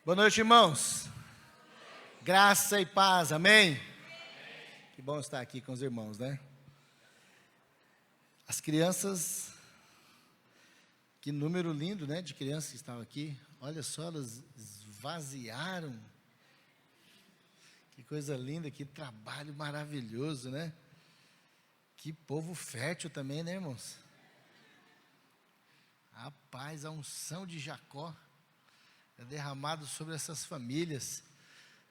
Boa noite, irmãos. Graça e paz, amém? Que bom estar aqui com os irmãos, né? As crianças, que número lindo, né, de crianças que estavam aqui. Olha só, elas esvaziaram. Que coisa linda, que trabalho maravilhoso, né? Que povo fértil também, né, irmãos? Rapaz, a unção de Jacó é derramado sobre essas famílias.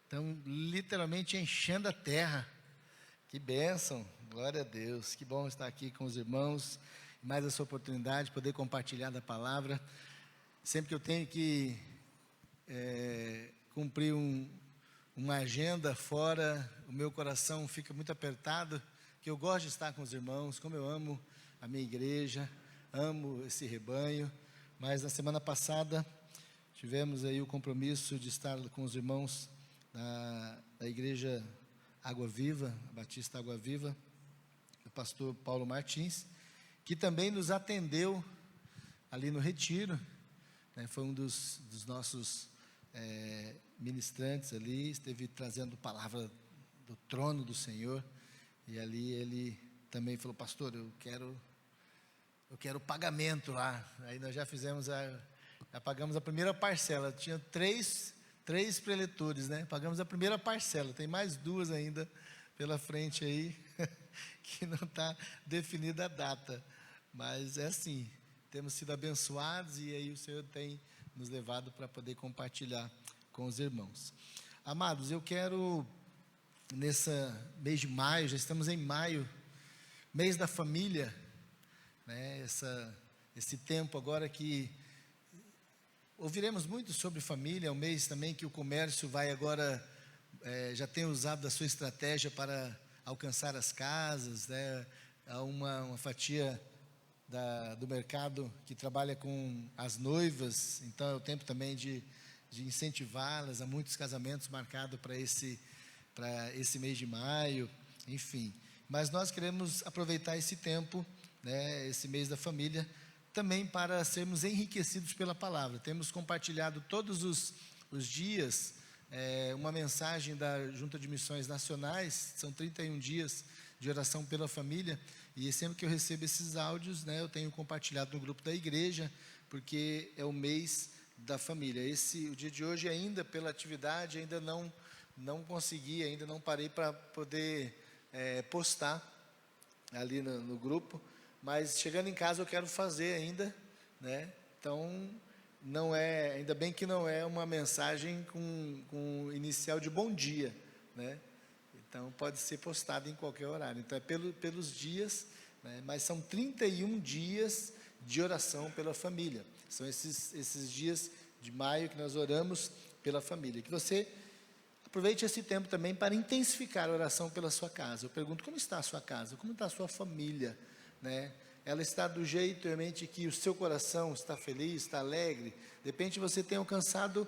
Estão literalmente enchendo a terra. Que bênção, glória a Deus. Que bom estar aqui com os irmãos. Mais essa oportunidade de poder compartilhar da palavra. Sempre que eu tenho que cumprir uma agenda fora, o meu coração fica muito apertado, que eu gosto de estar com os irmãos, como eu amo a minha igreja, amo esse rebanho. Mas na semana passada tivemos aí o compromisso de estar com os irmãos da igreja Água Viva, a Batista Água Viva, o pastor Paulo Martins, que também nos atendeu ali no retiro, né? Foi um dos nossos ministrantes ali, esteve trazendo palavra do trono do Senhor, e ali ele também falou: pastor, eu quero pagamento lá. Aí nós já fizemos já pagamos a primeira parcela. Tinha três preletores, né? Pagamos a primeira parcela, tem mais duas ainda pela frente aí, que não está definida a data, mas é assim, temos sido abençoados e aí o Senhor tem nos levado para poder compartilhar com os irmãos. Amados, eu quero, nesse mês de maio, já estamos em maio, mês da família, né? Esse tempo agora que ouviremos muito sobre família, é um mês também que o comércio vai agora, já tem usado da sua estratégia para alcançar as casas, né? Há uma fatia do mercado que trabalha com as noivas, então é o tempo também de incentivá-las. Há muitos casamentos marcados para esse mês de maio, enfim. Mas nós queremos aproveitar esse tempo, né, esse mês da família, também para sermos enriquecidos pela palavra. Temos compartilhado todos os dias uma mensagem da Junta de Missões Nacionais. São 31 dias de oração pela família, e sempre que eu recebo esses áudios, né, eu tenho compartilhado no grupo da igreja, porque é o mês da família. O dia de hoje ainda, pela atividade, ainda não consegui, ainda não parei para poder postar ali no grupo, mas chegando em casa eu quero fazer ainda, né? Então, ainda bem que não é uma mensagem com inicial de bom dia, né? Então, pode ser postado em qualquer horário. Então, é pelos dias, né? Mas são 31 dias de oração pela família. São esses dias de maio que nós oramos pela família. Que você aproveite esse tempo também para intensificar a oração pela sua casa. Eu pergunto: como está a sua casa? Como está a sua família? Né? Ela está do jeito realmente que o seu coração está feliz, está alegre? De repente você tem alcançado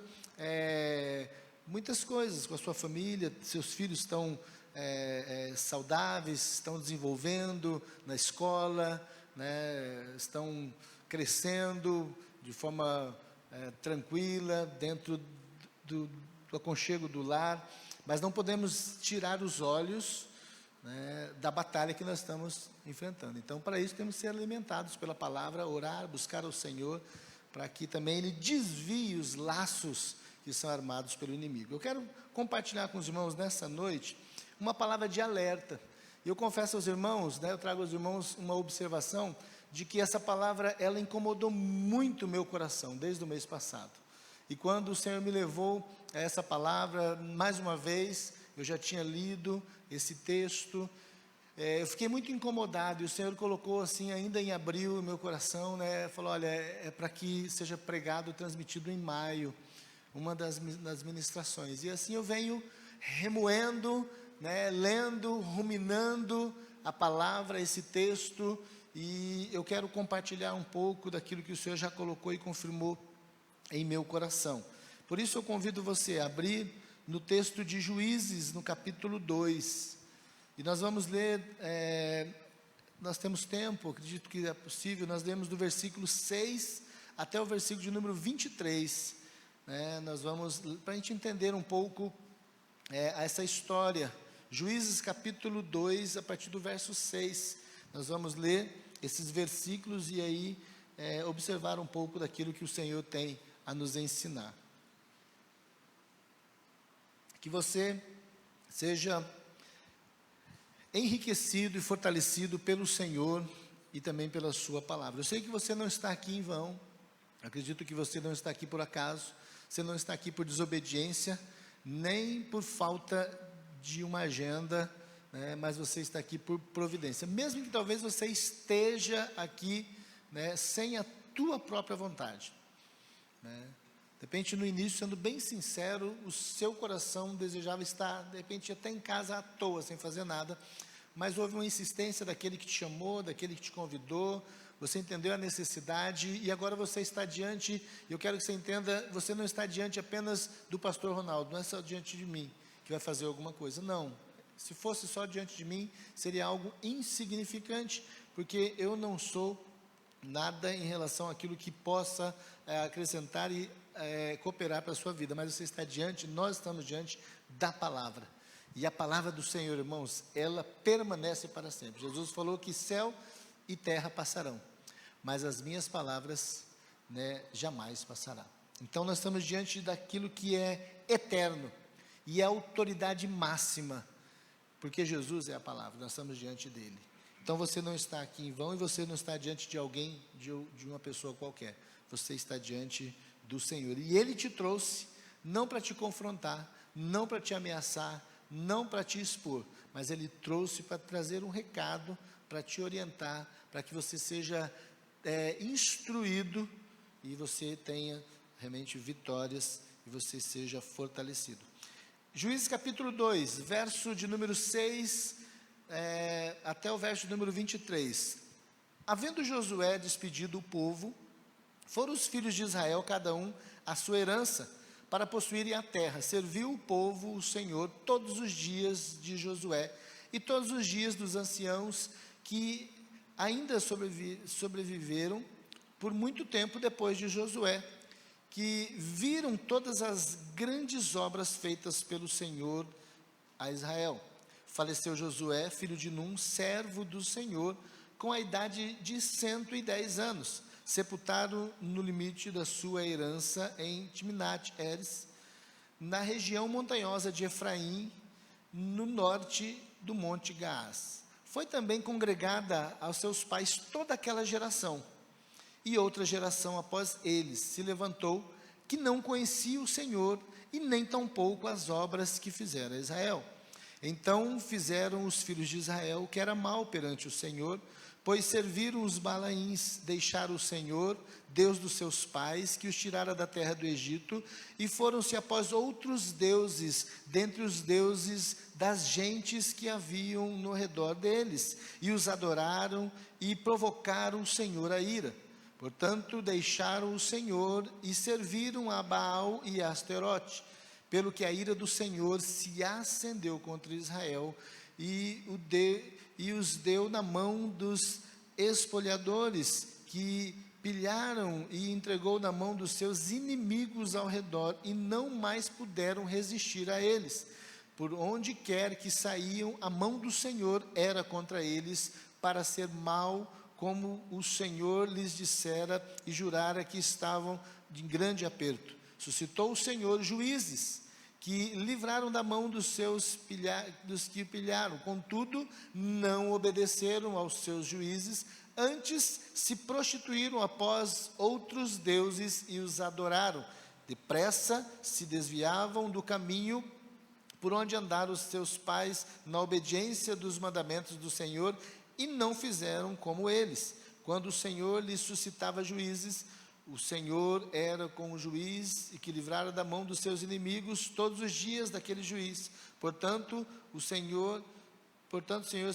muitas coisas com a sua família, seus filhos estão saudáveis, estão desenvolvendo na escola, né? Estão crescendo de forma tranquila, dentro do aconchego do lar, mas não podemos tirar os olhos, né, da batalha que nós estamos enfrentando. Então, para isso, temos que ser alimentados pela palavra, orar, buscar ao Senhor, para que também Ele desvie os laços que são armados pelo inimigo. Eu quero compartilhar com os irmãos nessa noite uma palavra de alerta. Eu confesso aos irmãos, né, eu trago aos irmãos uma observação de que essa palavra, ela incomodou muito o meu coração, desde o mês passado. E quando o Senhor me levou a essa palavra, mais uma vez, eu já tinha lido esse texto, eu fiquei muito incomodado, e o Senhor colocou assim, ainda em abril, no meu coração, né, falou: olha, é para que seja pregado, transmitido em maio, uma das ministrações. E assim eu venho remoendo, né, lendo, ruminando a palavra, esse texto, e eu quero compartilhar um pouco daquilo que o Senhor já colocou e confirmou em meu coração. Por isso eu convido você a abrir no texto de Juízes, no capítulo 2, e nós vamos ler, nós temos tempo, acredito que é possível, nós lemos do versículo 6 até o versículo de número 23, nós vamos, para a gente entender um pouco essa história. Juízes capítulo 2, a partir do verso 6, nós vamos ler esses versículos e aí observar um pouco daquilo que o Senhor tem a nos ensinar. Que você seja enriquecido e fortalecido pelo Senhor e também pela sua palavra. Eu sei que você não está aqui em vão, acredito que você não está aqui por acaso, você não está aqui por desobediência, nem por falta de uma agenda, mas você está aqui por providência. Mesmo que talvez você esteja aqui, sem a tua própria vontade. De repente, no início, sendo bem sincero, o seu coração desejava estar, de repente, até em casa à toa, sem fazer nada, mas houve uma insistência daquele que te chamou, daquele que te convidou, você entendeu a necessidade e agora você está diante, eu quero que você entenda, você não está diante apenas do pastor Ronaldo, não é só diante de mim que vai fazer alguma coisa, não. Se fosse só diante de mim, seria algo insignificante, porque eu não sou nada em relação àquilo que possa acrescentar e cooperar para a sua vida, mas você está diante, nós estamos diante da palavra, e a palavra do Senhor, irmãos, ela permanece para sempre. Jesus falou que céu e terra passarão, mas as minhas palavras, jamais passarão. Então nós estamos diante daquilo que é eterno, e é a autoridade máxima, porque Jesus é a palavra, nós estamos diante dele. Então você não está aqui em vão, e você não está diante de alguém, de uma pessoa qualquer, você está diante do Senhor, e Ele te trouxe, não para te confrontar, não para te ameaçar, não para te expor, mas Ele trouxe para trazer um recado, para te orientar, para que você seja instruído, e você tenha realmente vitórias, e você seja fortalecido. Juízes capítulo 2, verso de número 6, até o verso de número 23. Havendo Josué despedido o povo, foram os filhos de Israel, cada um, a sua herança, para possuírem a terra. Serviu o povo, o Senhor, todos os dias de Josué, e todos os dias dos anciãos, que ainda sobreviveram, por muito tempo depois de Josué, que viram todas as grandes obras feitas pelo Senhor a Israel. Faleceu Josué, filho de Num, servo do Senhor, com a idade de 110 anos, sepultado no limite da sua herança em Timnat-Heres, na região montanhosa de Efraim, no norte do monte Gaás. Foi também congregada aos seus pais toda aquela geração, e outra geração após eles se levantou, que não conhecia o Senhor, e nem tampouco as obras que fizera Israel. Então fizeram os filhos de Israel o que era mal perante o Senhor, pois serviram os Balaíns, deixaram o Senhor, Deus dos seus pais, que os tirara da terra do Egito, e foram-se após outros deuses, dentre os deuses das gentes que haviam no redor deles, e os adoraram, e provocaram o Senhor a ira. Portanto, deixaram o Senhor, e serviram a Baal e a Asterote, pelo que a ira do Senhor se acendeu contra Israel, e os deu na mão dos espoliadores, que pilharam, e entregou na mão dos seus inimigos ao redor, e não mais puderam resistir a eles. Por onde quer que saíam, a mão do Senhor era contra eles, para ser mal, como o Senhor lhes dissera e jurara, que estavam em grande aperto. Suscitou o Senhor juízes, que livraram da mão dos que pilharam, contudo, não obedeceram aos seus juízes, antes se prostituíram após outros deuses e os adoraram. Depressa se desviavam do caminho por onde andaram os seus pais, na obediência dos mandamentos do Senhor, e não fizeram como eles. Quando o Senhor lhes suscitava juízes, o Senhor era com o juiz, e que livrara da mão dos seus inimigos todos os dias daquele juiz. Portanto, o Senhor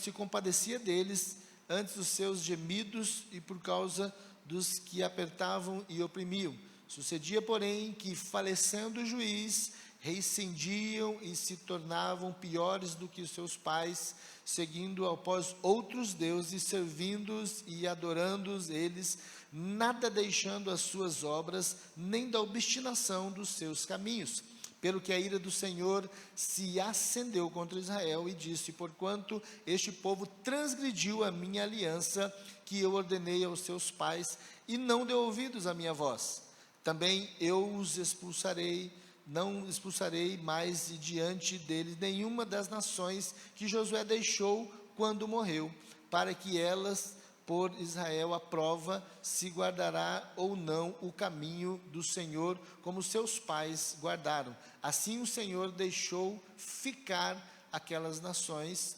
se compadecia deles antes dos seus gemidos, e por causa dos que apertavam e oprimiam. Sucedia, porém, que falecendo o juiz, reincendiam e se tornavam piores do que os seus pais, seguindo após outros deuses, servindo-os e adorando-os. Eles nada deixando as suas obras, nem da obstinação dos seus caminhos. Pelo que a ira do Senhor se acendeu contra Israel e disse: porquanto este povo transgrediu a minha aliança, que eu ordenei aos seus pais, e não deu ouvidos à minha voz, também eu os expulsarei, não expulsarei mais diante deles nenhuma das nações que Josué deixou quando morreu, para que elas por Israel a prova se guardará ou não o caminho do Senhor, como seus pais guardaram. Assim o Senhor deixou ficar aquelas nações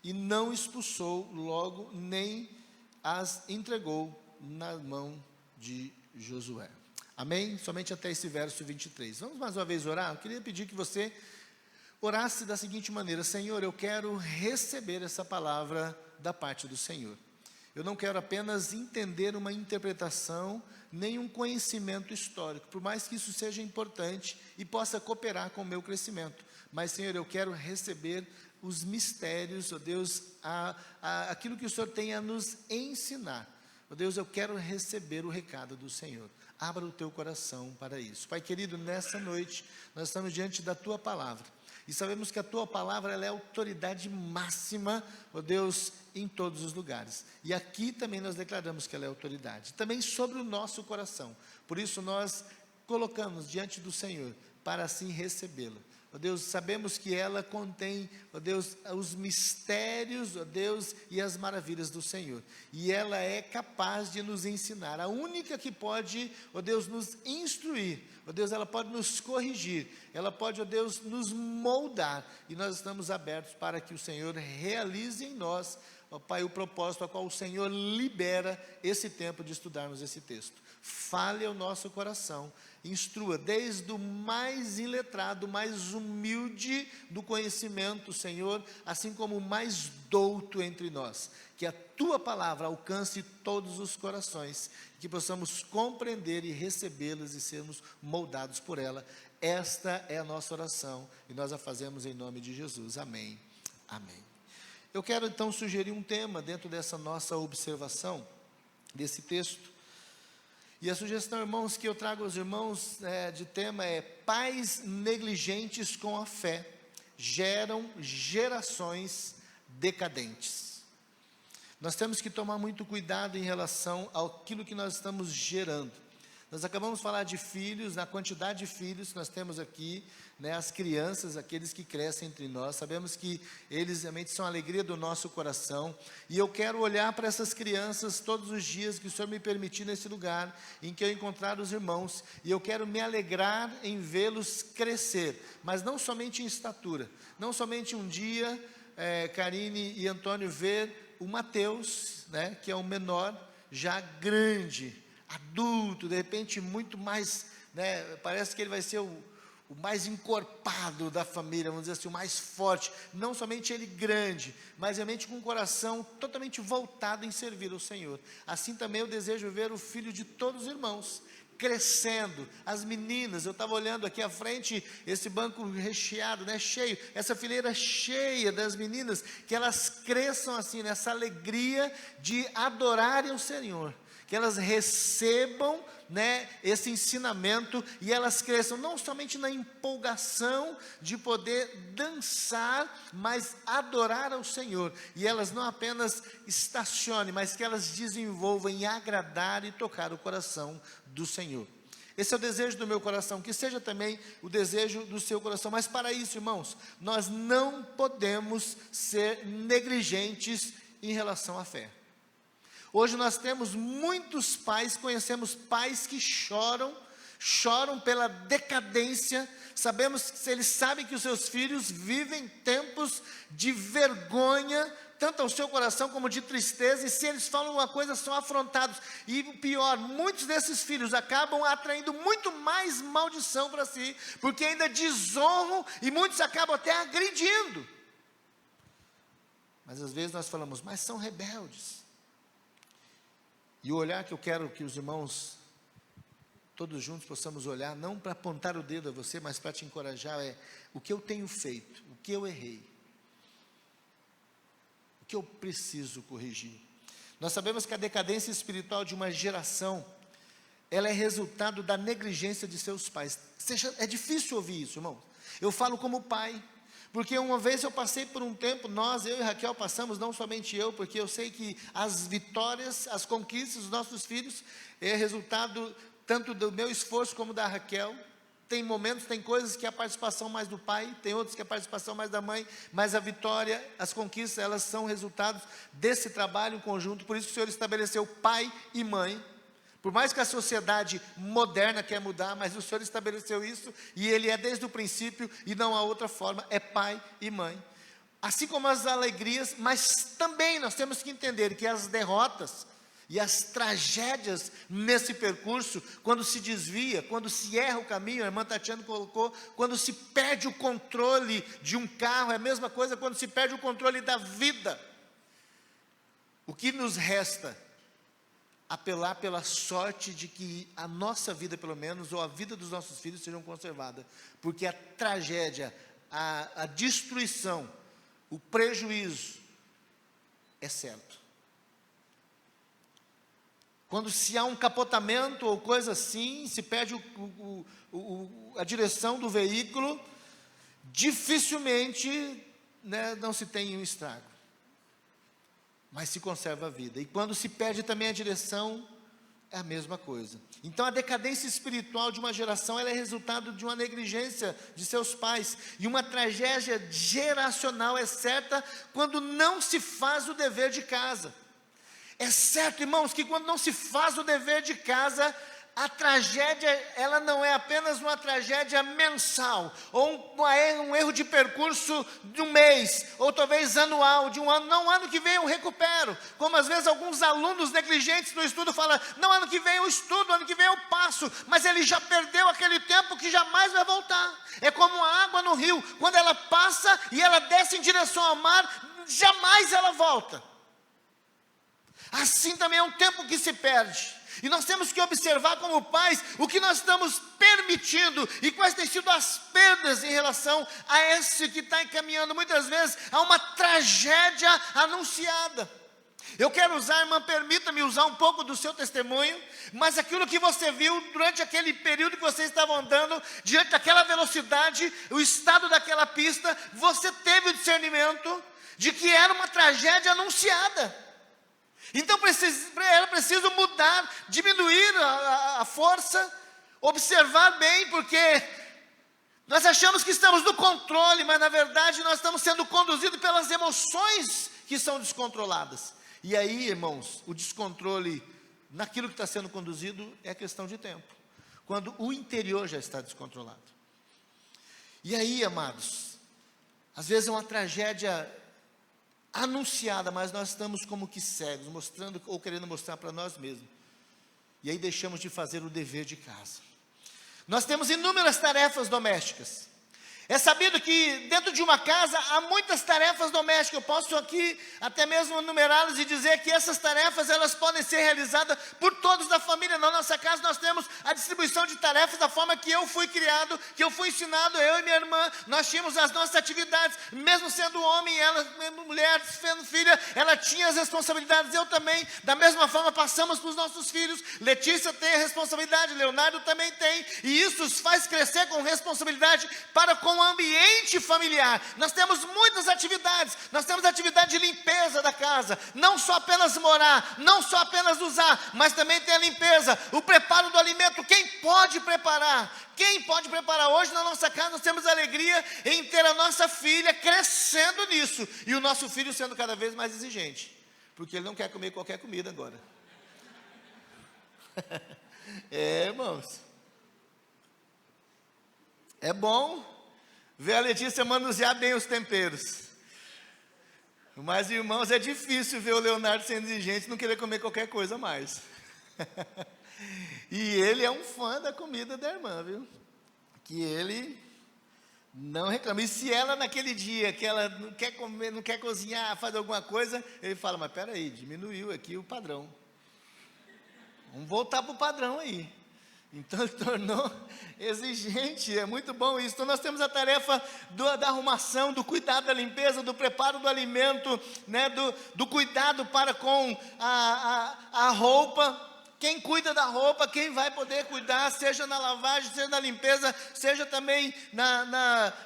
e não expulsou logo, nem as entregou na mão de Josué. Amém? Somente até esse verso 23. Vamos mais uma vez orar? Eu queria pedir que você orasse da seguinte maneira: Senhor, eu quero receber essa palavra da parte do Senhor. Eu não quero apenas entender uma interpretação, nem um conhecimento histórico, por mais que isso seja importante e possa cooperar com o meu crescimento. Mas, Senhor, eu quero receber os mistérios, ó Deus, aquilo que o Senhor tem a nos ensinar. Ó Deus, eu quero receber o recado do Senhor. Abra o teu coração para isso. Pai querido, nessa noite, nós estamos diante da tua palavra. E sabemos que a tua palavra, ela é a autoridade máxima, ó Deus, em todos os lugares. E aqui também nós declaramos que ela é autoridade. Também sobre o nosso coração. Por isso nós colocamos diante do Senhor, para assim recebê-la. Ó Deus, sabemos que ela contém, ó Deus, os mistérios, ó Deus, e as maravilhas do Senhor. E ela é capaz de nos ensinar. A única que pode, ó Deus, nos instruir. Ó Deus, ela pode nos corrigir. Ela pode, ó Deus, nos moldar. E nós estamos abertos para que o Senhor realize em nós, ó Pai, o propósito a qual o Senhor libera esse tempo de estudarmos esse texto. Fale ao nosso coração. Instrua, desde o mais iletrado, mais humilde do conhecimento, Senhor, assim como o mais douto entre nós, que a tua palavra alcance todos os corações, que possamos compreender e recebê-las e sermos moldados por ela. Esta é a nossa oração e nós a fazemos em nome de Jesus. Amém. Amém. Eu quero então sugerir um tema dentro dessa nossa observação desse texto. E a sugestão, irmãos, que eu trago aos irmãos de tema é: pais negligentes com a fé geram gerações decadentes. Nós temos que tomar muito cuidado em relação àquilo que nós estamos gerando. Nós acabamos de falar de filhos, na quantidade de filhos que nós temos aqui, né, as crianças, aqueles que crescem entre nós, sabemos que eles realmente são a alegria do nosso coração, e eu quero olhar para essas crianças todos os dias que o Senhor me permitir nesse lugar, em que eu encontrar os irmãos, e eu quero me alegrar em vê-los crescer, mas não somente em estatura, não somente um dia, Karine e Antônio ver o Mateus, né, que é o menor, já grande, adulto, de repente muito mais, né, parece que ele vai ser o mais encorpado da família, vamos dizer assim, o mais forte, não somente ele grande, mas realmente com um coração totalmente voltado em servir ao Senhor. Assim também eu desejo ver o filho de todos os irmãos crescendo, as meninas, eu estava olhando aqui à frente, esse banco recheado, né, cheio, essa fileira cheia das meninas, que elas cresçam assim, nessa alegria de adorarem o Senhor, que elas recebam, né, esse ensinamento, e elas cresçam não somente na empolgação de poder dançar, mas adorar ao Senhor, e elas não apenas estacionem, mas que elas desenvolvam em agradar e tocar o coração do Senhor. Esse é o desejo do meu coração, que seja também o desejo do seu coração. Mas para isso, irmãos, nós não podemos ser negligentes em relação à fé. Hoje nós temos muitos pais, conhecemos pais que choram pela decadência. Sabemos que eles sabem que os seus filhos vivem tempos de vergonha, tanto ao seu coração como de tristeza, e se eles falam uma coisa são afrontados, e o pior, muitos desses filhos acabam atraindo muito mais maldição para si, porque ainda desonram, e muitos acabam até agredindo. Mas às vezes nós falamos, mas são rebeldes. E o olhar que eu quero que os irmãos, todos juntos, possamos olhar, não para apontar o dedo a você, mas para te encorajar, é o que eu tenho feito, o que eu errei, o que eu preciso corrigir. Nós sabemos que a decadência espiritual de uma geração, ela é resultado da negligência de seus pais. É difícil ouvir isso, irmão. Eu falo como pai, porque uma vez eu passei por um tempo, eu e Raquel passamos, não somente eu, porque eu sei que as vitórias, as conquistas dos nossos filhos, é resultado tanto do meu esforço como da Raquel. Tem momentos, tem coisas que é a participação mais do pai, tem outros que é a participação mais da mãe, mas a vitória, as conquistas, elas são resultados desse trabalho em conjunto. Por isso que o Senhor estabeleceu pai e mãe. Por mais que a sociedade moderna quer mudar, mas o Senhor estabeleceu isso, e Ele é desde o princípio, e não há outra forma, é pai e mãe. Assim como as alegrias, mas também nós temos que entender que as derrotas e as tragédias nesse percurso, quando se desvia, quando se erra o caminho, a irmã Tatiana colocou, quando se perde o controle de um carro, é a mesma coisa quando se perde o controle da vida. O que nos resta? Apelar pela sorte de que a nossa vida, pelo menos, ou a vida dos nossos filhos sejam conservadas, porque a tragédia, a destruição, o prejuízo é certo. Quando se há um capotamento ou coisa assim, se perde a direção do veículo, dificilmente, não se tem um estrago, mas se conserva a vida. E quando se perde também a direção, é a mesma coisa. Então a decadência espiritual de uma geração, ela é resultado de uma negligência de seus pais, e uma tragédia geracional é certa quando não se faz o dever de casa. É certo, irmãos, que quando não se faz o dever de casa, a tragédia, ela não é apenas uma tragédia mensal, ou um erro de percurso de um mês, ou talvez anual, de um ano. Não, ano que vem eu recupero, como às vezes alguns alunos negligentes no estudo falam, não, ano que vem eu estudo, ano que vem eu passo, mas ele já perdeu aquele tempo que jamais vai voltar. É como a água no rio, quando ela passa e ela desce em direção ao mar, jamais ela volta. Assim também é um tempo que se perde, e nós temos que observar como pais, o que nós estamos permitindo, e quais têm sido as perdas em relação a esse que está encaminhando, muitas vezes, a uma tragédia anunciada. Eu quero usar, irmã, permita-me usar um pouco do seu testemunho, mas aquilo que você viu durante aquele período que você estava andando, diante daquela velocidade, o estado daquela pista, você teve o discernimento de que era uma tragédia anunciada. Então era preciso mudar, diminuir a força, observar bem, porque nós achamos que estamos no controle, mas na verdade nós estamos sendo conduzidos pelas emoções que são descontroladas. E aí, irmãos, o descontrole naquilo que está sendo conduzido é questão de tempo, quando o interior já está descontrolado. E aí, amados, às vezes é uma tragédia anunciada, mas nós estamos como que cegos, mostrando ou querendo mostrar para nós mesmos, e aí deixamos de fazer o dever de casa. Nós temos inúmeras tarefas domésticas. É sabido que dentro de uma casa há muitas tarefas domésticas. Eu posso aqui até mesmo enumerá-las e dizer que essas tarefas, elas podem ser realizadas por todos da família. Na nossa casa nós temos a distribuição de tarefas da forma que eu fui criado, que eu fui ensinado, eu e minha irmã, nós tínhamos as nossas atividades, mesmo sendo homem, ela, mulher, sendo filha, ela tinha as responsabilidades, eu também, da mesma forma passamos para os nossos filhos. Letícia tem a responsabilidade, Leonardo também tem, e isso os faz crescer com responsabilidade para com o ambiente familiar. Nós temos muitas atividades, nós temos atividade de limpeza da casa, não só apenas morar, não só apenas usar, mas também tem a limpeza, o preparo do alimento. Quem pode preparar? Quem pode preparar? Hoje na nossa casa nós temos alegria em ter a nossa filha crescendo nisso, e o nosso filho sendo cada vez mais exigente, porque ele não quer comer qualquer comida agora. Irmãos, é bom ver a Letícia manusear bem os temperos, mas, irmãos, é difícil ver o Leonardo sendo exigente e não querer comer qualquer coisa mais. E ele é um fã da comida da irmã, viu? Que ele não reclama. E se ela naquele dia que ela não quer comer, não quer cozinhar, fazer alguma coisa, ele fala, mas peraí, diminuiu aqui o padrão. Vamos voltar para o padrão aí. Então ele tornou exigente, é muito bom isso. Então nós temos a tarefa da arrumação, do cuidado da limpeza, do preparo do alimento, né, do cuidado para com a roupa. Quem cuida da roupa, quem vai poder cuidar, seja na lavagem, seja na limpeza, seja também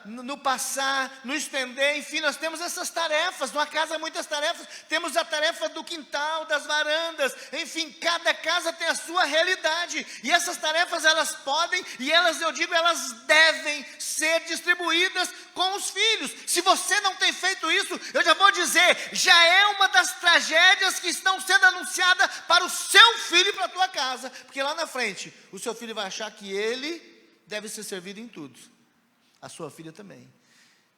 no passar, no estender, enfim, nós temos essas tarefas. Numa casa, muitas tarefas. Temos a tarefa do quintal, das varandas, enfim, cada casa tem a sua realidade. E essas tarefas, elas podem, e elas, eu digo, elas devem ser distribuídas com os filhos. Se você não tem feito isso, eu já vou dizer, já é uma das tragédias que estão sendo anunciadas para o seu filho e para a tua casa, porque lá na frente, o seu filho vai achar que ele deve ser servido em tudo, a sua filha também.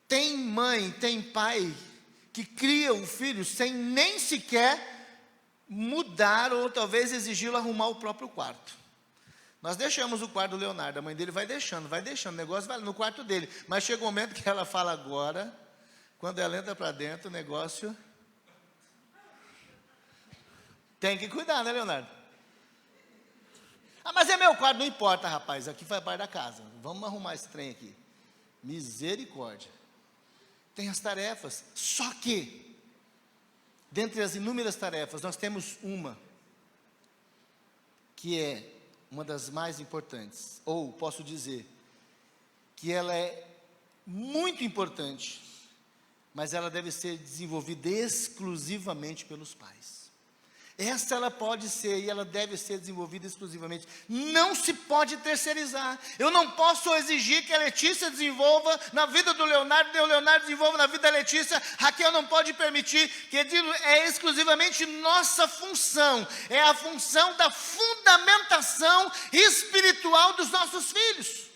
Tem mãe, tem pai, que cria o filho sem nem sequer mudar, ou talvez exigi-lo arrumar o próprio quarto. Nós deixamos o quarto do Leonardo, a mãe dele vai deixando, o negócio vai no quarto dele, mas chega um momento que ela fala agora, quando ela entra para dentro, o negócio tem que cuidar, né, Leonardo? Ah, mas é meu quarto, não importa, rapaz, aqui faz parte da casa, vamos arrumar esse trem aqui. Misericórdia. Tem as tarefas, só que, dentre as inúmeras tarefas, nós temos uma, que é uma das mais importantes, ou posso dizer, que ela é muito importante, mas ela deve ser desenvolvida exclusivamente pelos pais. Essa ela pode ser e ela deve ser desenvolvida exclusivamente. Não se pode terceirizar. Eu não posso exigir que a Letícia desenvolva na vida do Leonardo, e o Leonardo desenvolva na vida da Letícia. Raquel não pode permitir, que é exclusivamente nossa função. É a função da fundamentação espiritual dos nossos filhos.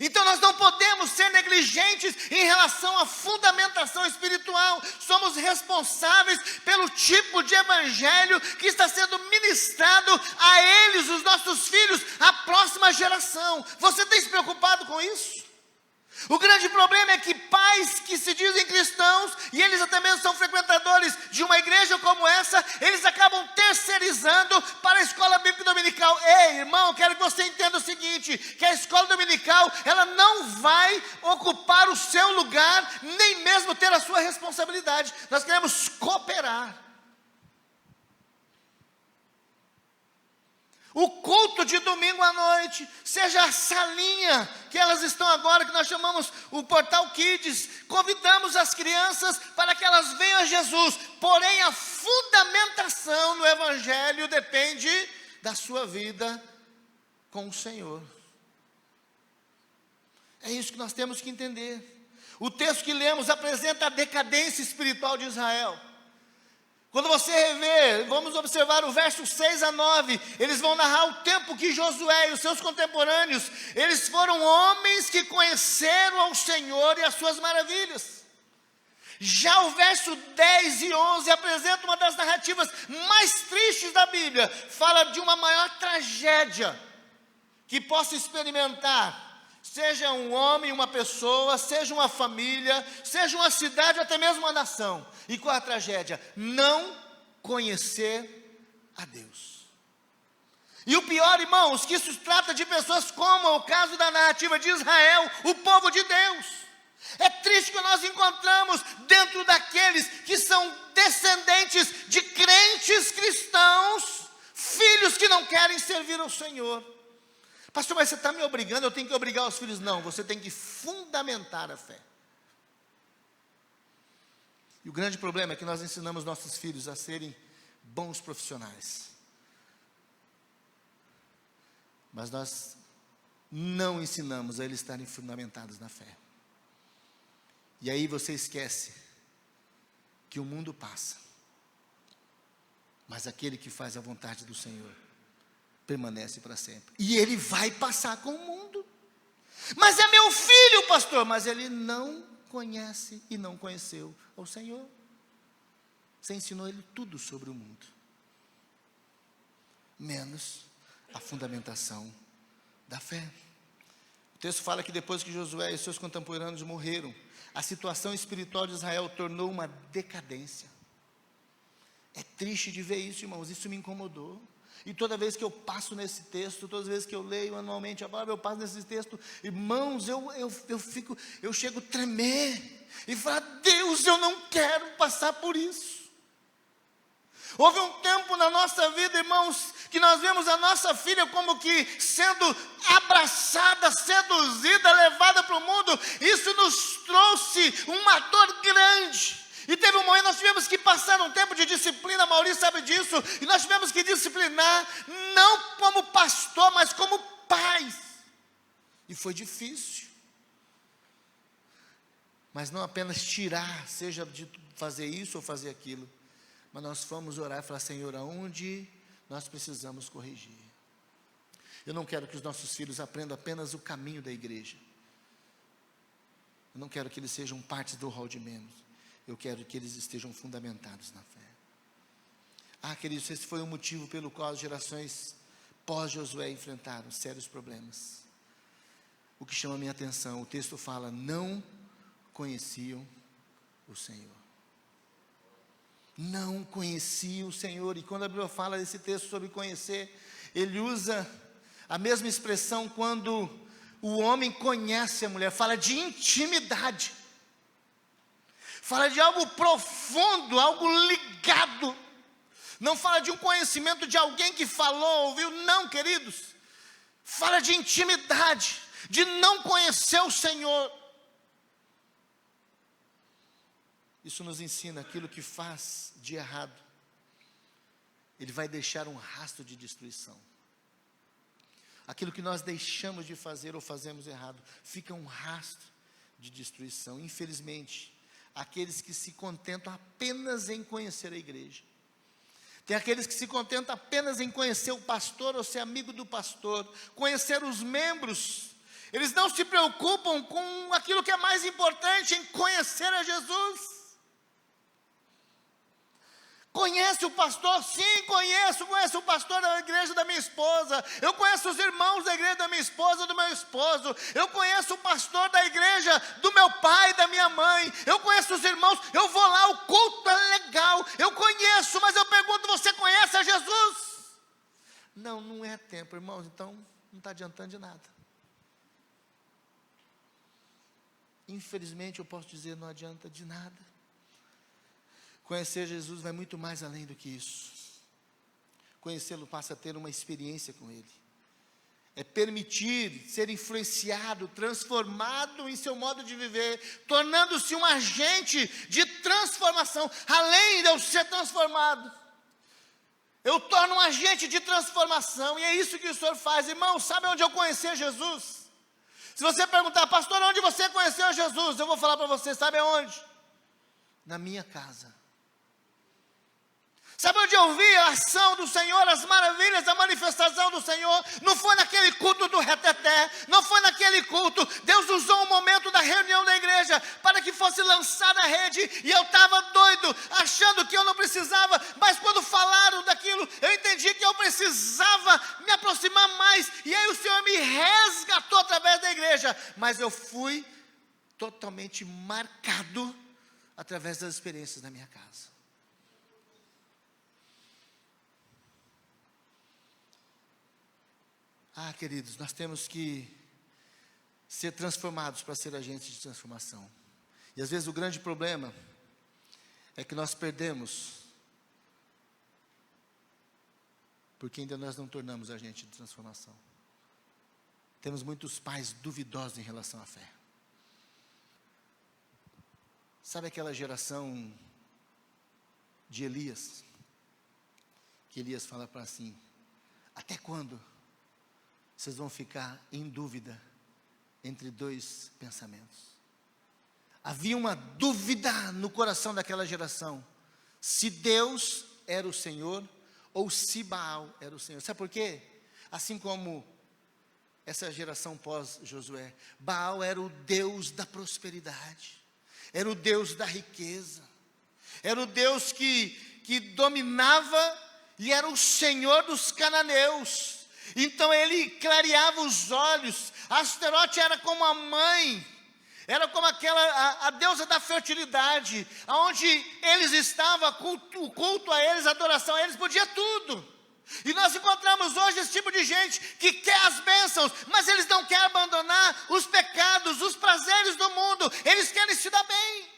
Então nós não podemos ser negligentes em relação à fundamentação espiritual. Somos responsáveis pelo tipo de evangelho que está sendo ministrado a eles, os nossos filhos, a próxima geração. Você tem se preocupado com isso? O grande problema é que pais que se dizem cristãos, e eles até mesmo são frequentadores de uma igreja como essa, eles acabam terceirizando para a escola bíblica dominical. Ei, irmão, quero que você entenda o seguinte, que a escola dominical, ela não vai ocupar o seu lugar, nem mesmo ter a sua responsabilidade. Nós queremos cooperar. O culto de domingo à noite, seja a salinha que elas estão agora, que nós chamamos o Portal Kids, convidamos as crianças para que elas venham a Jesus, porém a fundamentação no Evangelho depende da sua vida com o Senhor. É isso que nós temos que entender. O texto que lemos apresenta a decadência espiritual de Israel. Quando você rever, vamos observar o verso 6 a 9, eles vão narrar o tempo que Josué e os seus contemporâneos, eles foram homens que conheceram ao Senhor e as suas maravilhas. Já o verso 10 e 11 apresenta uma das narrativas mais tristes da Bíblia, fala de uma maior tragédia que possa experimentar, seja um homem, uma pessoa, seja uma família, seja uma cidade, ou até mesmo uma nação. E qual a tragédia? Não conhecer a Deus. E o pior, irmãos, que isso trata de pessoas como é o caso da narrativa de Israel, o povo de Deus. É triste que nós encontramos dentro daqueles que são descendentes de crentes cristãos, filhos que não querem servir ao Senhor. Pastor, mas você está me obrigando, eu tenho que obrigar os filhos? Não, você tem que fundamentar a fé. E o grande problema é que nós ensinamos nossos filhos a serem bons profissionais. Mas nós não ensinamos a eles estarem fundamentados na fé. E aí você esquece que o mundo passa, mas aquele que faz a vontade do Senhor permanece para sempre. E ele vai passar com o mundo. Mas é meu filho, pastor. Mas ele não conhece e não conheceu o Senhor. Você ensinou ele tudo sobre o mundo, menos a fundamentação da fé. O texto fala que depois que Josué e seus contemporâneos morreram, a situação espiritual de Israel tornou uma decadência. É triste de ver isso, irmãos, isso me incomodou. E toda vez que eu passo nesse texto, todas as vezes que eu leio anualmente a palavra, eu passo nesse texto, irmãos, eu chego a tremer e falar: Deus, eu não quero passar por isso. Houve um tempo na nossa vida, irmãos, que nós vemos a nossa filha como que sendo abraçada, seduzida, levada para o mundo. Isso nos trouxe uma dor grande. E teve um momento, nós tivemos que passar um tempo de disciplina, a Maurício sabe disso, e nós tivemos que disciplinar, não como pastor, mas como pais. E foi difícil. Mas não apenas tirar, seja de fazer isso ou fazer aquilo, mas nós fomos orar e falar: Senhor, aonde nós precisamos corrigir? Eu não quero que os nossos filhos aprendam apenas o caminho da igreja. Eu não quero que eles sejam partes do hall de membros. Eu quero que eles estejam fundamentados na fé. Queridos, esse foi o motivo pelo qual as gerações pós-Josué enfrentaram sérios problemas. O que chama a minha atenção, o texto fala: não conheciam o Senhor. Não conheciam o Senhor. E quando a Bíblia fala desse texto sobre conhecer, ele usa a mesma expressão quando o homem conhece a mulher, fala de intimidade. Fala de algo profundo, algo ligado. Não fala de um conhecimento de alguém que falou, ouviu. Não, queridos. Fala de intimidade, de não conhecer o Senhor. Isso nos ensina aquilo que faz de errado. Ele vai deixar um rastro de destruição. Aquilo que nós deixamos de fazer ou fazemos errado, fica um rastro de destruição. Infelizmente, aqueles que se contentam apenas em conhecer a igreja. Tem aqueles que se contentam apenas em conhecer o pastor ou ser amigo do pastor, conhecer os membros. Eles não se preocupam com aquilo que é mais importante, em conhecer a Jesus. Conhece o pastor? Sim, conheço o pastor da igreja da minha esposa. Eu conheço os irmãos da igreja da minha esposa, do meu esposo. Eu conheço o pastor da igreja do meu pai, da minha mãe. Eu conheço os irmãos, eu vou lá, o culto é legal. Eu conheço, mas eu pergunto: você conhece a Jesus? Não é tempo, irmãos, então não está adiantando de nada. Infelizmente eu posso dizer, não adianta de nada. Conhecer Jesus vai muito mais além do que isso. Conhecê-lo passa a ter uma experiência com Ele. É permitir ser influenciado, transformado em seu modo de viver, tornando-se um agente de transformação. Além de eu ser transformado, eu torno um agente de transformação. E é isso que o Senhor faz. Irmão, sabe onde eu conheci Jesus? Se você perguntar: pastor, onde você conheceu Jesus? Eu vou falar para você: sabe aonde? Na minha casa. Sabe onde eu vi a ação do Senhor, as maravilhas, a manifestação do Senhor? Não foi naquele culto do reteté, não foi naquele culto. Deus usou um momento da reunião da igreja para que fosse lançada a rede, e eu estava doido, achando que eu não precisava, mas quando falaram daquilo, eu entendi que eu precisava me aproximar mais, e aí o Senhor me resgatou através da igreja, mas eu fui totalmente marcado através das experiências da minha casa. Queridos, nós temos que ser transformados para ser agentes de transformação. E às vezes o grande problema é que nós perdemos, porque ainda nós não tornamos agente de transformação. Temos muitos pais duvidosos em relação à fé. Sabe aquela geração de Elias? Que Elias fala para assim: até quando vocês vão ficar em dúvida entre dois pensamentos? Havia uma dúvida no coração daquela geração, se Deus era o Senhor ou se Baal era o Senhor. Sabe por quê? Assim como essa geração pós-Josué, Baal era o Deus da prosperidade, era o Deus da riqueza, era o Deus que dominava e era o Senhor dos cananeus. Então ele clareava os olhos. Asterote era como a mãe, era como a deusa da fertilidade, aonde eles estavam, o culto a eles, a adoração a eles, podia tudo. E nós encontramos hoje esse tipo de gente que quer as bênçãos, mas eles não querem abandonar os pecados, os prazeres do mundo. Eles querem se dar bem.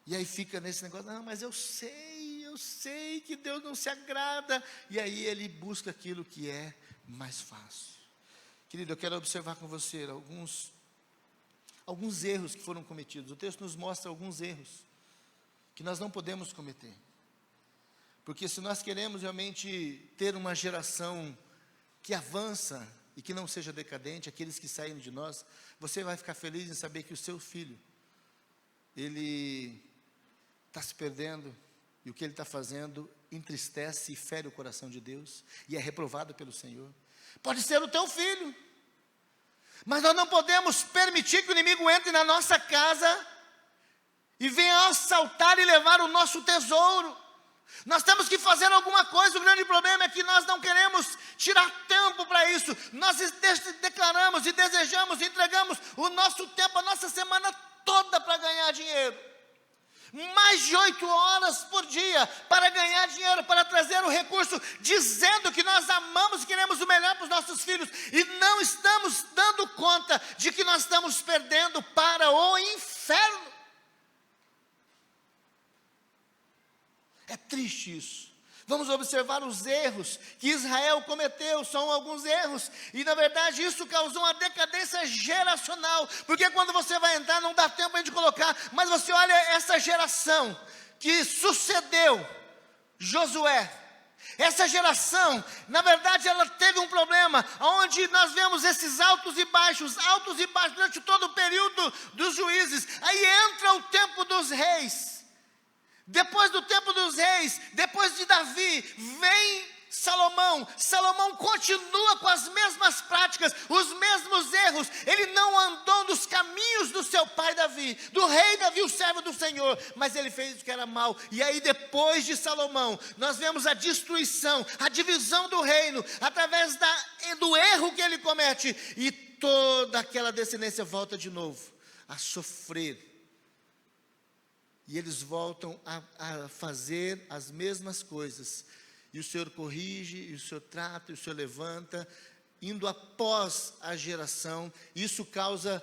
E aí fica nesse negócio, não, mas eu sei que Deus não se agrada. E aí ele busca aquilo que é mais fácil. Querido, eu quero observar com você alguns erros que foram cometidos. O texto nos mostra alguns erros que nós não podemos cometer. Porque se nós queremos realmente ter uma geração que avança e que não seja decadente, aqueles que saírem de nós, você vai ficar feliz em saber que o seu filho, ele está se perdendo, e o que ele está fazendo entristece e fere o coração de Deus, e é reprovado pelo Senhor. Pode ser o teu filho, mas nós não podemos permitir que o inimigo entre na nossa casa e venha assaltar e levar o nosso tesouro. Nós temos que fazer alguma coisa. O grande problema é que nós não queremos tirar tempo para isso. Nós declaramos e desejamos, entregamos o nosso tempo, a nossa semana toda para ganhar dinheiro. Mais de 8 horas por dia para ganhar dinheiro, para trazer o recurso, dizendo que nós amamos e queremos o melhor para os nossos filhos, e não estamos dando conta de que nós estamos perdendo para o inferno. É triste isso. Vamos observar os erros que Israel cometeu, são alguns erros, e na verdade isso causou uma decadência geracional, porque quando você vai entrar, não dá tempo de colocar, mas você olha essa geração que sucedeu Josué. Essa geração, na verdade, ela teve um problema, onde nós vemos esses altos e baixos durante todo o período dos juízes. Aí entra o tempo dos reis. Depois do tempo dos reis, depois de Davi, vem Salomão. Salomão continua com as mesmas práticas, os mesmos erros. Ele não andou nos caminhos do seu pai Davi, do rei Davi, o servo do Senhor, mas ele fez o que era mal. E aí depois de Salomão, nós vemos a destruição, a divisão do reino, através do erro que ele comete. E toda aquela descendência volta de novo a sofrer. E eles voltam a fazer as mesmas coisas. E o Senhor corrige, e o Senhor trata, e o Senhor levanta, indo após a geração. Isso causa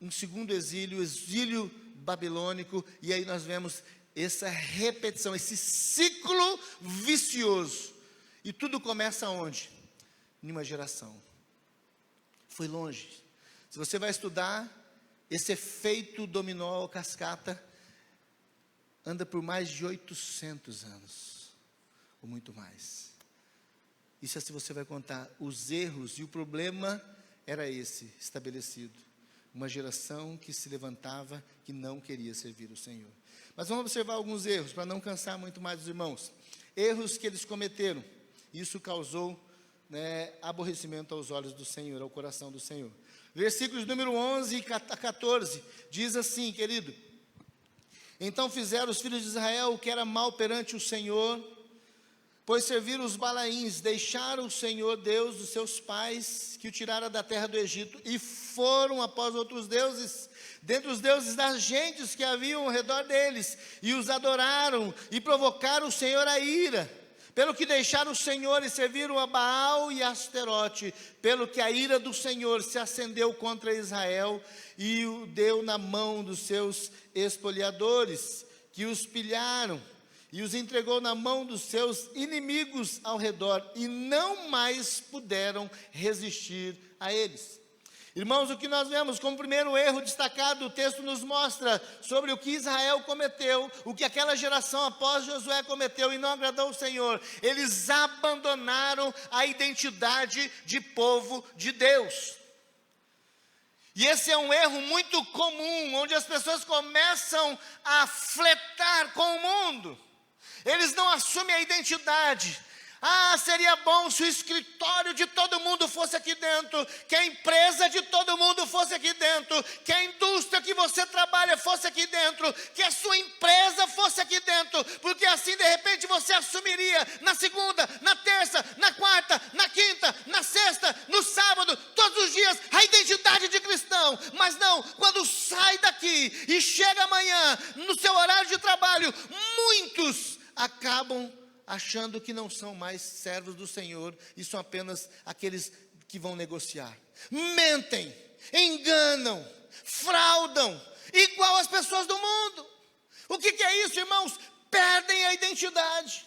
um segundo exílio, o exílio babilônico. E aí nós vemos essa repetição, esse ciclo vicioso. E tudo começa onde? Em uma geração. Foi longe. Se você vai estudar, esse efeito dominó, cascata, anda por mais de 800 anos, ou muito mais. Isso é se você vai contar os erros, e o problema era esse, estabelecido. Uma geração que se levantava, que não queria servir o Senhor. Mas vamos observar alguns erros, para não cansar muito mais os irmãos. Erros que eles cometeram, isso causou aborrecimento aos olhos do Senhor, ao coração do Senhor. Versículos número 11 a 14, diz assim, querido: então fizeram os filhos de Israel o que era mal perante o Senhor, pois serviram os Balaíns, deixaram o Senhor Deus dos seus pais, que o tirara da terra do Egito, e foram após outros deuses, dentre os deuses das gentes que haviam ao redor deles, e os adoraram, e provocaram o Senhor a ira, pelo que deixaram o Senhor e serviram a Baal e a Asterote, pelo que a ira do Senhor se acendeu contra Israel, e o deu na mão dos seus espoliadores, que os pilharam, e os entregou na mão dos seus inimigos ao redor, e não mais puderam resistir a eles. Irmãos, o que nós vemos como primeiro erro destacado, o texto nos mostra sobre o que Israel cometeu, o que aquela geração após Josué cometeu e não agradou o Senhor. Eles abandonaram a identidade de povo de Deus. E esse é um erro muito comum, onde as pessoas começam a fletar com o mundo. Eles não assumem a identidade. Ah, seria bom se o escritório de todo mundo fosse aqui dentro, que a empresa de todo mundo fosse aqui dentro, que a indústria que você trabalha fosse aqui dentro, que a sua empresa fosse aqui dentro, porque assim de repente você assumiria na segunda, na terça, na quarta, na quinta, na sexta, no sábado, todos os dias, a identidade de cristão. Mas não, quando sai daqui e chega amanhã, no seu horário de trabalho, muitos acabam achando que não são mais servos do Senhor e são apenas aqueles que vão negociar. Mentem, enganam, fraudam, igual as pessoas do mundo. O que é isso, irmãos? Perdem a identidade.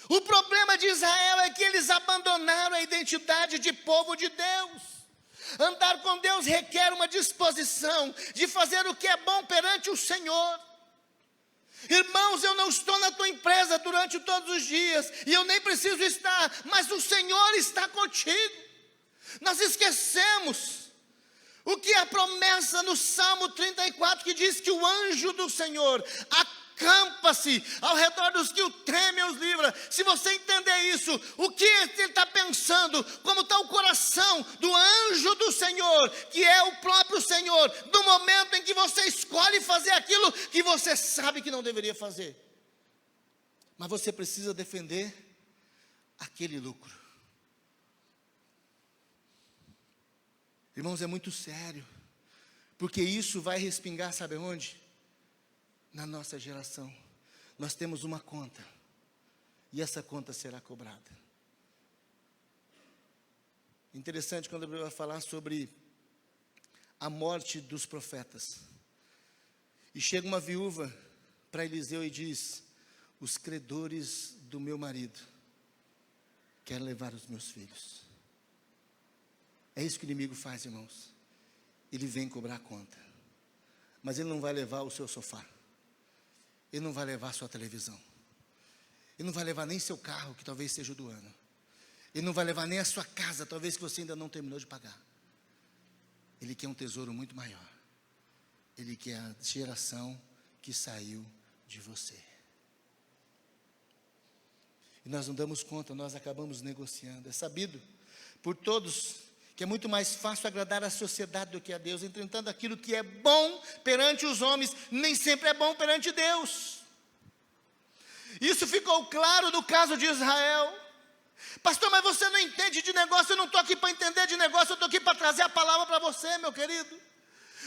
O problema de Israel é que eles abandonaram a identidade de povo de Deus. Andar com Deus requer uma disposição de fazer o que é bom perante o Senhor. Irmãos, eu não estou na tua empresa durante todos os dias, e eu nem preciso estar, mas o Senhor está contigo. Nós esquecemos o que é a promessa no Salmo 34, que diz que o anjo do Senhor acampa-se ao redor dos que o temem e os livra. Se você entender isso, o que ele está pensando, como está o coração do anjo do Senhor, que é o próprio Senhor, no momento em que você escolhe fazer aquilo que você sabe que não deveria fazer, mas você precisa defender aquele lucro. Irmãos, é muito sério, porque isso vai respingar, sabe onde? Na nossa geração. Nós temos uma conta, e essa conta será cobrada. Interessante quando a Bíblia vai falar sobre a morte dos profetas. E chega uma viúva para Eliseu e diz: os credores do meu marido querem levar os meus filhos. É isso que o inimigo faz, irmãos. Ele vem cobrar a conta, mas ele não vai levar o seu sofá, ele não vai levar a sua televisão, ele não vai levar nem seu carro, que talvez seja o do ano, ele não vai levar nem a sua casa, talvez que você ainda não terminou de pagar. Ele quer um tesouro muito maior. Ele quer a geração que saiu de você. E nós não damos conta, nós acabamos negociando. É sabido por todos que é muito mais fácil agradar a sociedade do que a Deus. Entretanto, aquilo que é bom perante os homens, nem sempre é bom perante Deus. Isso ficou claro no caso de Israel. Pastor, mas você não entende de negócio. Eu não estou aqui para entender de negócio, eu estou aqui para trazer a palavra para você, meu querido.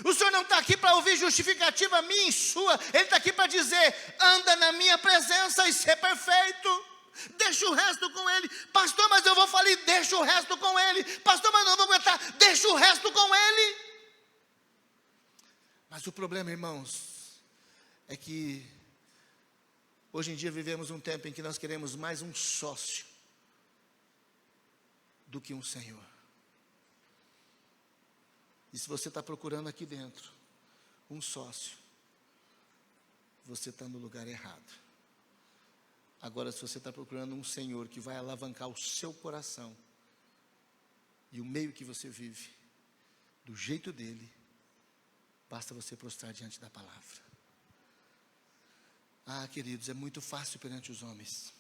O Senhor não está aqui para ouvir justificativa minha e sua. Ele está aqui para dizer: anda na minha presença e ser perfeito. Deixa o resto com ele. Pastor, mas eu vou falir. Deixa o resto com ele. Pastor, mas não vou aguentar. Deixa o resto com ele. Mas o problema, irmãos, é que hoje em dia vivemos um tempo em que nós queremos mais um sócio do que um Senhor. E se você está procurando aqui dentro um sócio, você está no lugar errado. Agora, se você está procurando um Senhor que vai alavancar o seu coração e o meio que você vive, do jeito dele, basta você prostrar diante da palavra. Ah, queridos, é muito fácil perante os homens.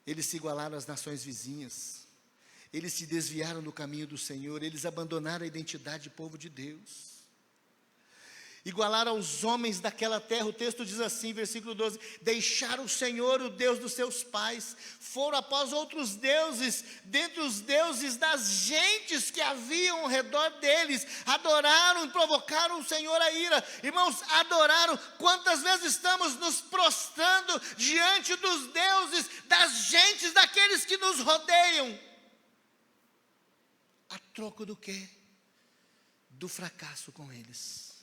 Eles se igualaram às nações vizinhas, eles se desviaram do caminho do Senhor, eles abandonaram a identidade de povo de Deus. Igualaram aos homens daquela terra. O texto diz assim, versículo 12: deixaram o Senhor, o Deus dos seus pais, foram após outros deuses, dentre os deuses das gentes que haviam ao redor deles, adoraram e provocaram o Senhor a ira. Irmãos, adoraram. Quantas vezes estamos nos prostrando diante dos deuses das gentes, daqueles que nos rodeiam? A troco do quê? Do fracasso com eles.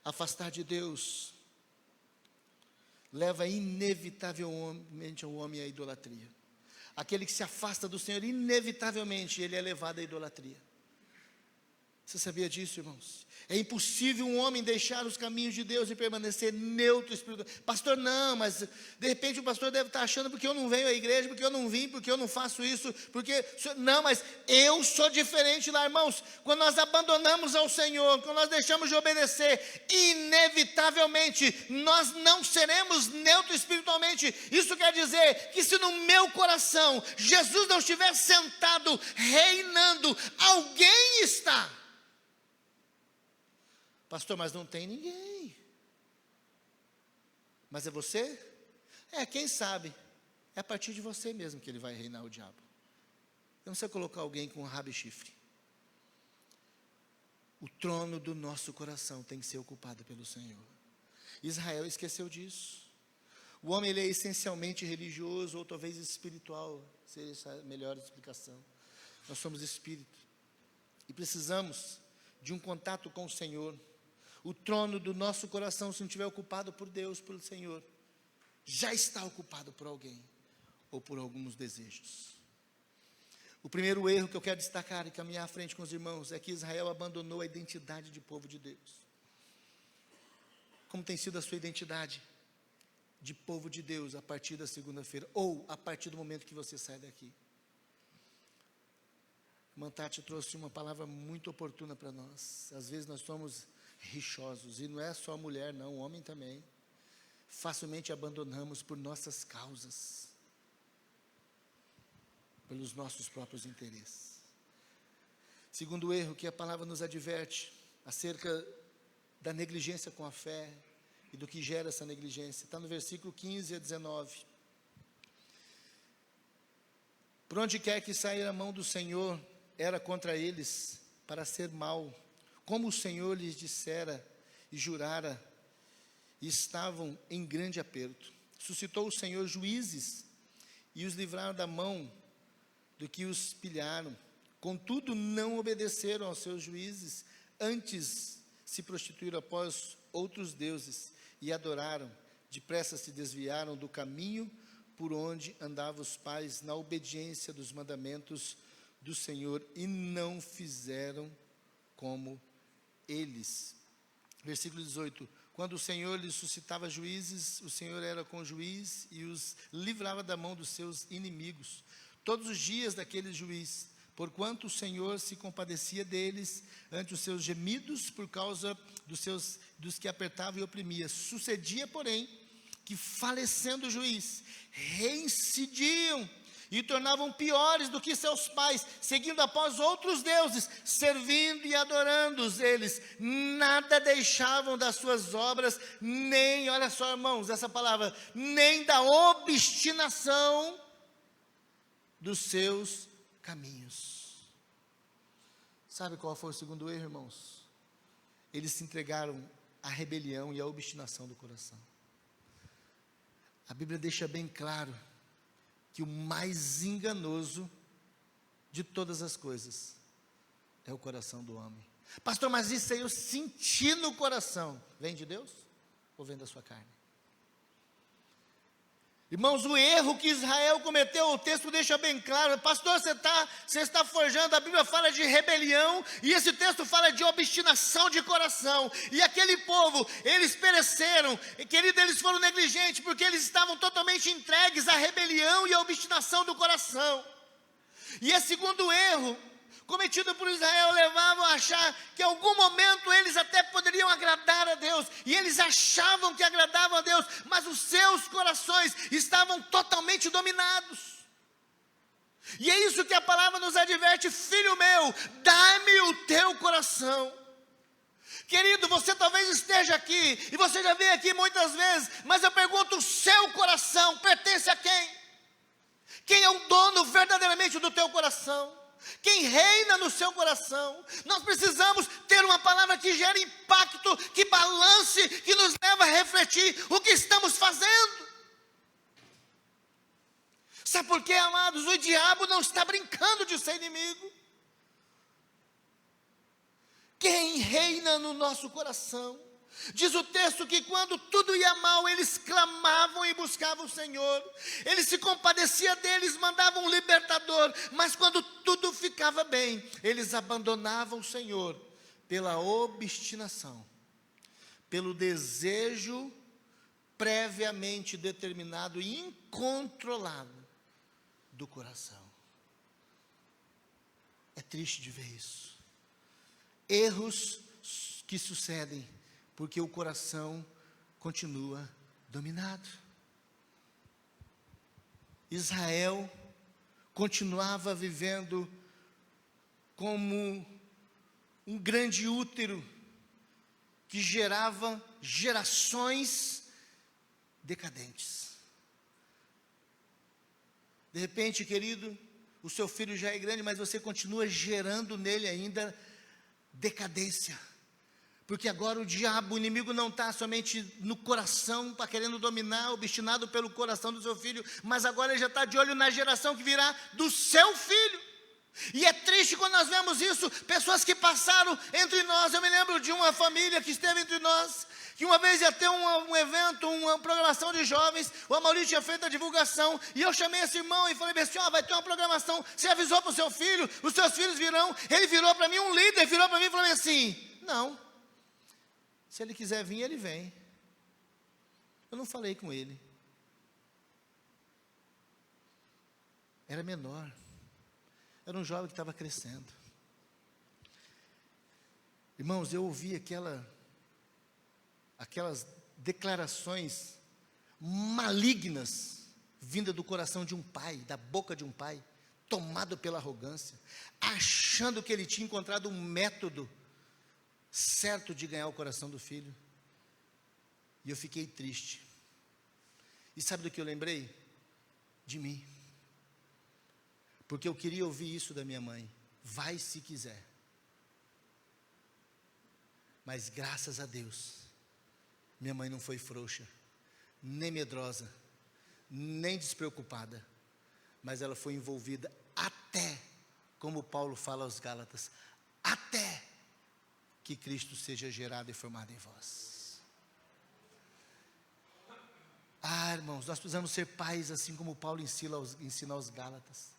Afastar de Deus leva inevitavelmente o homem à idolatria. Aquele que se afasta do Senhor, inevitavelmente ele é levado à idolatria. Você sabia disso, irmãos? É impossível um homem deixar os caminhos de Deus e permanecer neutro espiritualmente. Pastor, não, mas de repente o pastor deve estar achando porque eu não venho à igreja, porque eu não vim, porque eu não faço isso, porque... Não, mas eu sou diferente lá, irmãos. Quando nós abandonamos ao Senhor, quando nós deixamos de obedecer, inevitavelmente nós não seremos neutros espiritualmente. Isso quer dizer que se no meu coração Jesus não estiver sentado, reinando, alguém está. Pastor, mas não tem ninguém. Mas é você? Quem sabe? É a partir de você mesmo que ele vai reinar, o diabo. Não precisa colocar alguém com rabo e chifre. O trono do nosso coração tem que ser ocupado pelo Senhor. Israel esqueceu disso. O homem ele é essencialmente religioso, ou talvez espiritual, seja essa a melhor explicação. Nós somos espírito, e precisamos de um contato com o Senhor. O trono do nosso coração, se não estiver ocupado por Deus, pelo Senhor, já está ocupado por alguém, ou por alguns desejos. O primeiro erro que eu quero destacar e caminhar à frente com os irmãos, é que Israel abandonou a identidade de povo de Deus. Como tem sido a sua identidade de povo de Deus a partir da segunda-feira, ou a partir do momento que você sai daqui? Mantati trouxe uma palavra muito oportuna para nós. Às vezes nós somos rixosos, e não é só a mulher não, o homem também. Facilmente abandonamos por nossas causas, pelos nossos próprios interesses. Segundo erro que a palavra nos adverte, acerca da negligência com a fé, e do que gera essa negligência, está no versículo 15 a 19. Por onde quer que sair a mão do Senhor, era contra eles, para ser mal, como o Senhor lhes dissera e jurara, e estavam em grande aperto. Suscitou o Senhor juízes, e os livraram da mão do que os pilharam. Contudo, não obedeceram aos seus juízes, antes se prostituíram após outros deuses, e adoraram. Depressa se desviaram do caminho por onde andavam os pais, na obediência dos mandamentos do Senhor, e não fizeram como eles. Versículo 18. Quando o Senhor lhes suscitava juízes, o Senhor era com o juiz e os livrava da mão dos seus inimigos, todos os dias daquele juiz, porquanto o Senhor se compadecia deles ante os seus gemidos, por causa dos que apertavam e oprimia. Sucedia, porém, que falecendo o juiz, reincidiam e tornavam piores do que seus pais, seguindo após outros deuses, servindo e adorando-os eles. Nada deixavam das suas obras, nem, olha só irmãos, essa palavra, nem da obstinação dos seus caminhos. Sabe qual foi o segundo erro, irmãos? Eles se entregaram à rebelião e à obstinação do coração. A Bíblia deixa bem claro que o mais enganoso de todas as coisas é o coração do homem. Pastor, mas isso aí eu senti no coração. Vem de Deus ou vem da sua carne? Irmãos, o erro que Israel cometeu, o texto deixa bem claro. Pastor, você está forjando, a Bíblia fala de rebelião, e esse texto fala de obstinação de coração. E aquele povo, eles pereceram, querido, eles foram negligentes, porque eles estavam totalmente entregues à rebelião e à obstinação do coração. E esse segundo erro cometido por Israel levavam a achar que em algum momento eles até poderiam agradar a Deus, e eles achavam que agradavam a Deus, mas os seus corações estavam totalmente dominados. E é isso que a palavra nos adverte: filho meu, dá-me o teu coração. Querido, você talvez esteja aqui, e você já veio aqui muitas vezes, mas eu pergunto, o seu coração pertence a quem? Quem é o dono verdadeiramente do teu coração? Quem reina no seu coração? Nós precisamos ter uma palavra que gere impacto, que balance, que nos leva a refletir o que estamos fazendo. Sabe por quê, amados? O diabo não está brincando de ser inimigo. Quem reina no nosso coração? Diz o texto que quando tudo ia mal, eles clamavam e buscavam o Senhor. Ele se compadecia deles, mandava um libertador. Mas quando tudo ficava bem, eles abandonavam o Senhor pela obstinação, pelo desejo previamente determinado e incontrolado do coração. É triste de ver isso. Erros que sucedem porque o coração continua dominado. Israel continuava vivendo como um grande útero que gerava gerações decadentes. De repente, querido, o seu filho já é grande, mas você continua gerando nele ainda decadência. Porque agora o diabo, o inimigo, não está somente no coração, para querendo dominar, obstinado pelo coração do seu filho, mas agora ele já está de olho na geração que virá do seu filho. E é triste quando nós vemos isso, pessoas que passaram entre nós. Eu me lembro de uma família que esteve entre nós, que uma vez ia ter um evento, uma programação de jovens. O Amaury tinha feito a divulgação, e eu chamei esse irmão e falei assim: vai ter uma programação, você avisou para o seu filho, os seus filhos virão. Ele virou para mim, um líder virou para mim e falou assim: não, se ele quiser vir, ele vem. Eu não falei com ele, era menor, era um jovem que estava crescendo. Irmãos, eu ouvi aquelas declarações malignas, vinda do coração de um pai, da boca de um pai, tomado pela arrogância, achando que ele tinha encontrado um método certo de ganhar o coração do filho. E eu fiquei triste. E sabe do que eu lembrei? De mim. Porque eu queria ouvir isso da minha mãe: vai se quiser. Mas graças a Deus, minha mãe não foi frouxa, nem medrosa, nem despreocupada, mas ela foi envolvida até, como Paulo fala aos Gálatas, até que Cristo seja gerado e formado em vós. Irmãos, nós precisamos ser pais, assim como Paulo ensina aos Gálatas.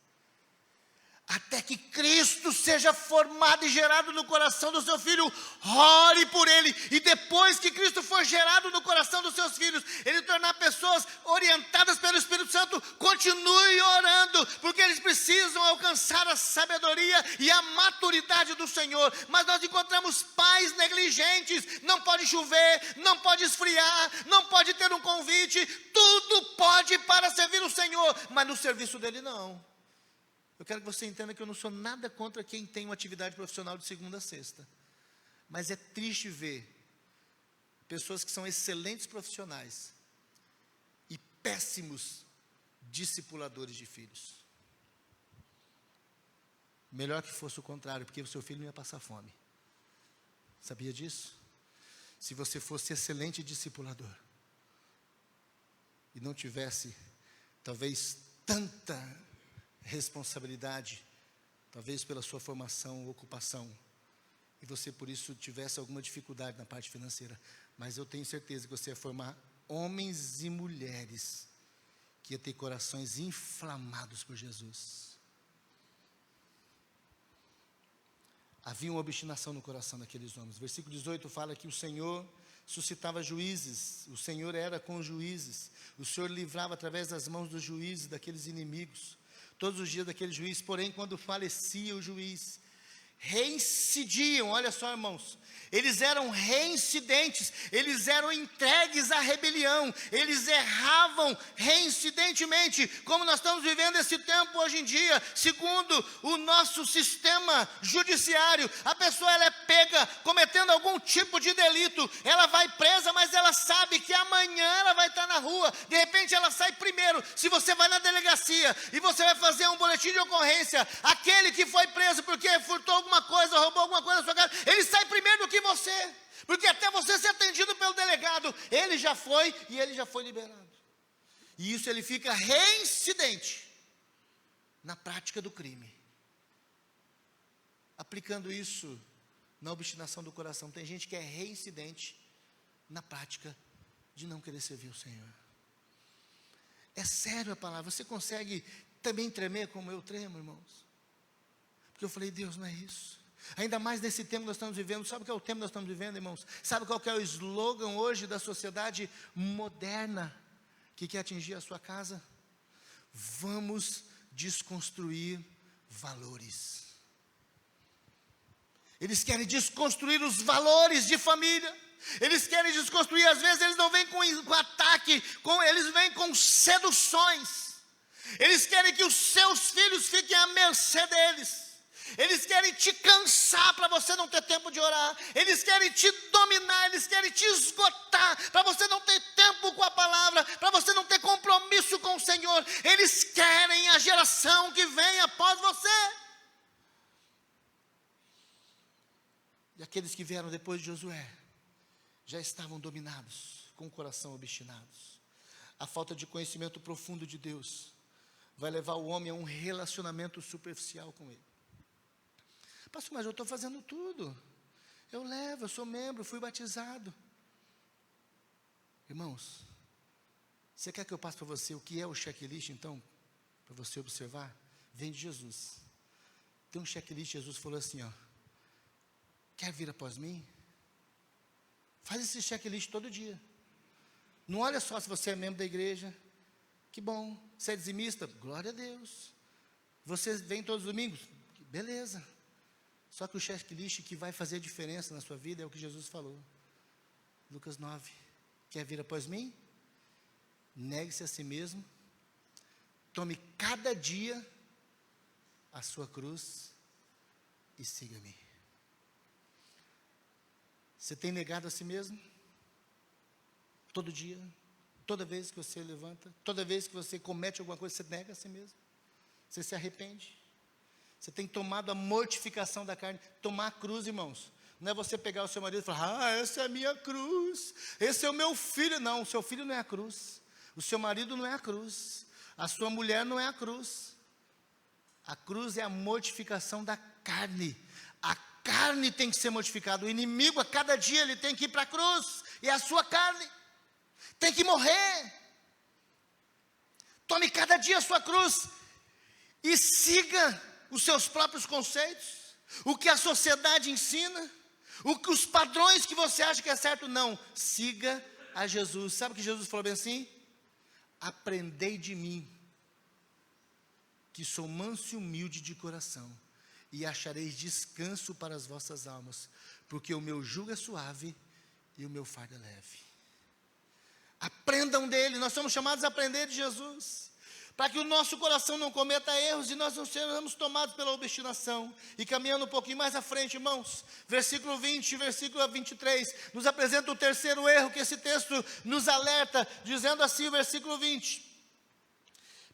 Até que Cristo seja formado e gerado no coração do seu filho, ore por ele. E depois que Cristo for gerado no coração dos seus filhos, ele tornar pessoas orientadas pelo Espírito Santo, continue orando, porque eles precisam alcançar a sabedoria e a maturidade do Senhor. Mas nós encontramos pais negligentes: não pode chover, não pode esfriar, não pode ter um convite, tudo pode para servir o Senhor, mas no serviço dele não. Eu quero que você entenda que eu não sou nada contra quem tem uma atividade profissional de segunda a sexta. Mas é triste ver pessoas que são excelentes profissionais e péssimos discipuladores de filhos. Melhor que fosse o contrário, porque o seu filho não ia passar fome. Sabia disso? Se você fosse excelente discipulador e não tivesse, talvez, tanta responsabilidade, talvez pela sua formação ou ocupação, e você por isso tivesse alguma dificuldade na parte financeira, mas eu tenho certeza que você ia formar homens e mulheres que ia ter corações inflamados por Jesus. Havia uma obstinação no coração daqueles homens. Versículo 18 fala que o Senhor suscitava juízes, o Senhor era com os juízes, o Senhor livrava através das mãos dos juízes daqueles inimigos, todos os dias daquele juiz. Porém, quando falecia o juiz, reincidiam. Olha só, irmãos, eles eram reincidentes, eles eram entregues à rebelião, eles erravam reincidentemente, como nós estamos vivendo esse tempo hoje em dia. Segundo o nosso sistema judiciário, a pessoa ela é pega cometendo algum tipo de delito, ela vai presa, mas ela sabe que amanhã ela vai estar na rua. De repente ela sai primeiro. Se você vai na delegacia e você vai fazer um boletim de ocorrência, aquele que foi preso porque furtou alguma coisa, roubou alguma coisa na sua casa, ele sai primeiro do que você, porque até você ser atendido pelo delegado, ele já foi e ele já foi liberado. E isso ele fica reincidente na prática do crime. Aplicando isso na obstinação do coração, tem gente que é reincidente na prática de não querer servir o Senhor. É sério a palavra. Você consegue também tremer como eu tremo, irmãos? Porque eu falei: Deus, não é isso. Ainda mais nesse tempo que nós estamos vivendo. Sabe qual é o tempo que nós estamos vivendo, irmãos? Sabe qual que é o slogan hoje da sociedade moderna que quer atingir a sua casa? Vamos desconstruir valores. Eles querem desconstruir os valores de família. Eles querem desconstruir. Às vezes eles não vêm com ataque, eles vêm com seduções. Eles querem que os seus filhos fiquem à mercê deles. Eles querem te cansar para você não ter tempo de orar. Eles querem te dominar, eles querem te esgotar para você não ter tempo com a palavra, para você não ter compromisso com o Senhor. Eles querem a geração que vem após você. E aqueles que vieram depois de Josué já estavam dominados, com o coração obstinados. A falta de conhecimento profundo de Deus vai levar o homem a um relacionamento superficial com Ele. Pastor, mas eu estou fazendo tudo. Eu levo, eu sou membro, fui batizado. Irmãos, você quer que eu passe para você o que é o checklist, então? Para você observar? Vem de Jesus. Tem um checklist, Jesus falou assim, ó. Quer vir após mim? Faz esse checklist todo dia. Não olha só se você é membro da igreja. Que bom. Você é dizimista? Glória a Deus. Você vem todos os domingos? Beleza. Só que o checklist que vai fazer a diferença na sua vida é o que Jesus falou. Lucas 9. Quer vir após mim? Negue-se a si mesmo. Tome cada dia a sua cruz e siga-me. Você tem negado a si mesmo? Todo dia? Toda vez que você levanta? Toda vez que você comete alguma coisa, você nega a si mesmo? Você se arrepende? Você tem tomado a mortificação da carne? Tomar a cruz, irmãos. Não é você pegar o seu marido e falar, essa é a minha cruz, esse é o meu filho. Não, o seu filho não é a cruz. O seu marido não é a cruz. A sua mulher não é a cruz. A cruz é a mortificação da carne. A carne tem que ser mortificada. O inimigo, a cada dia, ele tem que ir para a cruz. E a sua carne tem que morrer. Tome cada dia a sua cruz. E siga os seus próprios conceitos. O que a sociedade ensina. Os padrões que você acha que é certo. Não, siga a Jesus. Sabe o que Jesus falou bem assim? Aprendei de mim, que sou manso e humilde de coração, e achareis descanso para as vossas almas, porque o meu jugo é suave e o meu fardo é leve. Aprendam dele. Nós somos chamados a aprender de Jesus, para que o nosso coração não cometa erros e nós não sejamos tomados pela obstinação. E caminhando um pouquinho mais à frente, irmãos, versículo 20 e versículo 23, nos apresenta o terceiro erro que esse texto nos alerta, dizendo assim o versículo 20: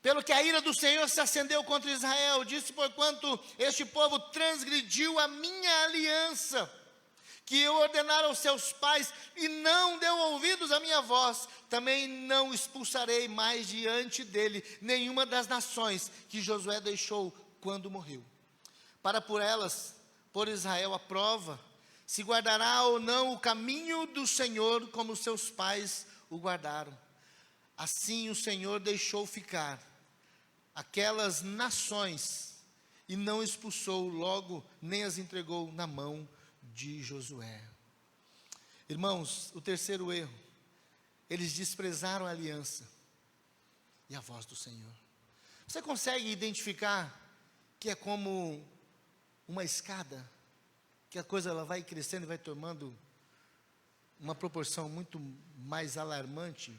pelo que a ira do Senhor se acendeu contra Israel, disse, porquanto este povo transgrediu a minha aliança, que eu ordenara aos seus pais, e não deu ouvidos à minha voz, também não expulsarei mais diante dele nenhuma das nações que Josué deixou quando morreu, para por elas pôr Israel à prova, se guardará ou não o caminho do Senhor, como seus pais o guardaram. Assim o Senhor deixou ficar aquelas nações, e não expulsou logo, nem as entregou na mão de Josué. Irmãos, o terceiro erro, eles desprezaram a aliança e a voz do Senhor. Você consegue identificar que é como uma escada, que a coisa ela vai crescendo e vai tomando uma proporção muito mais alarmante,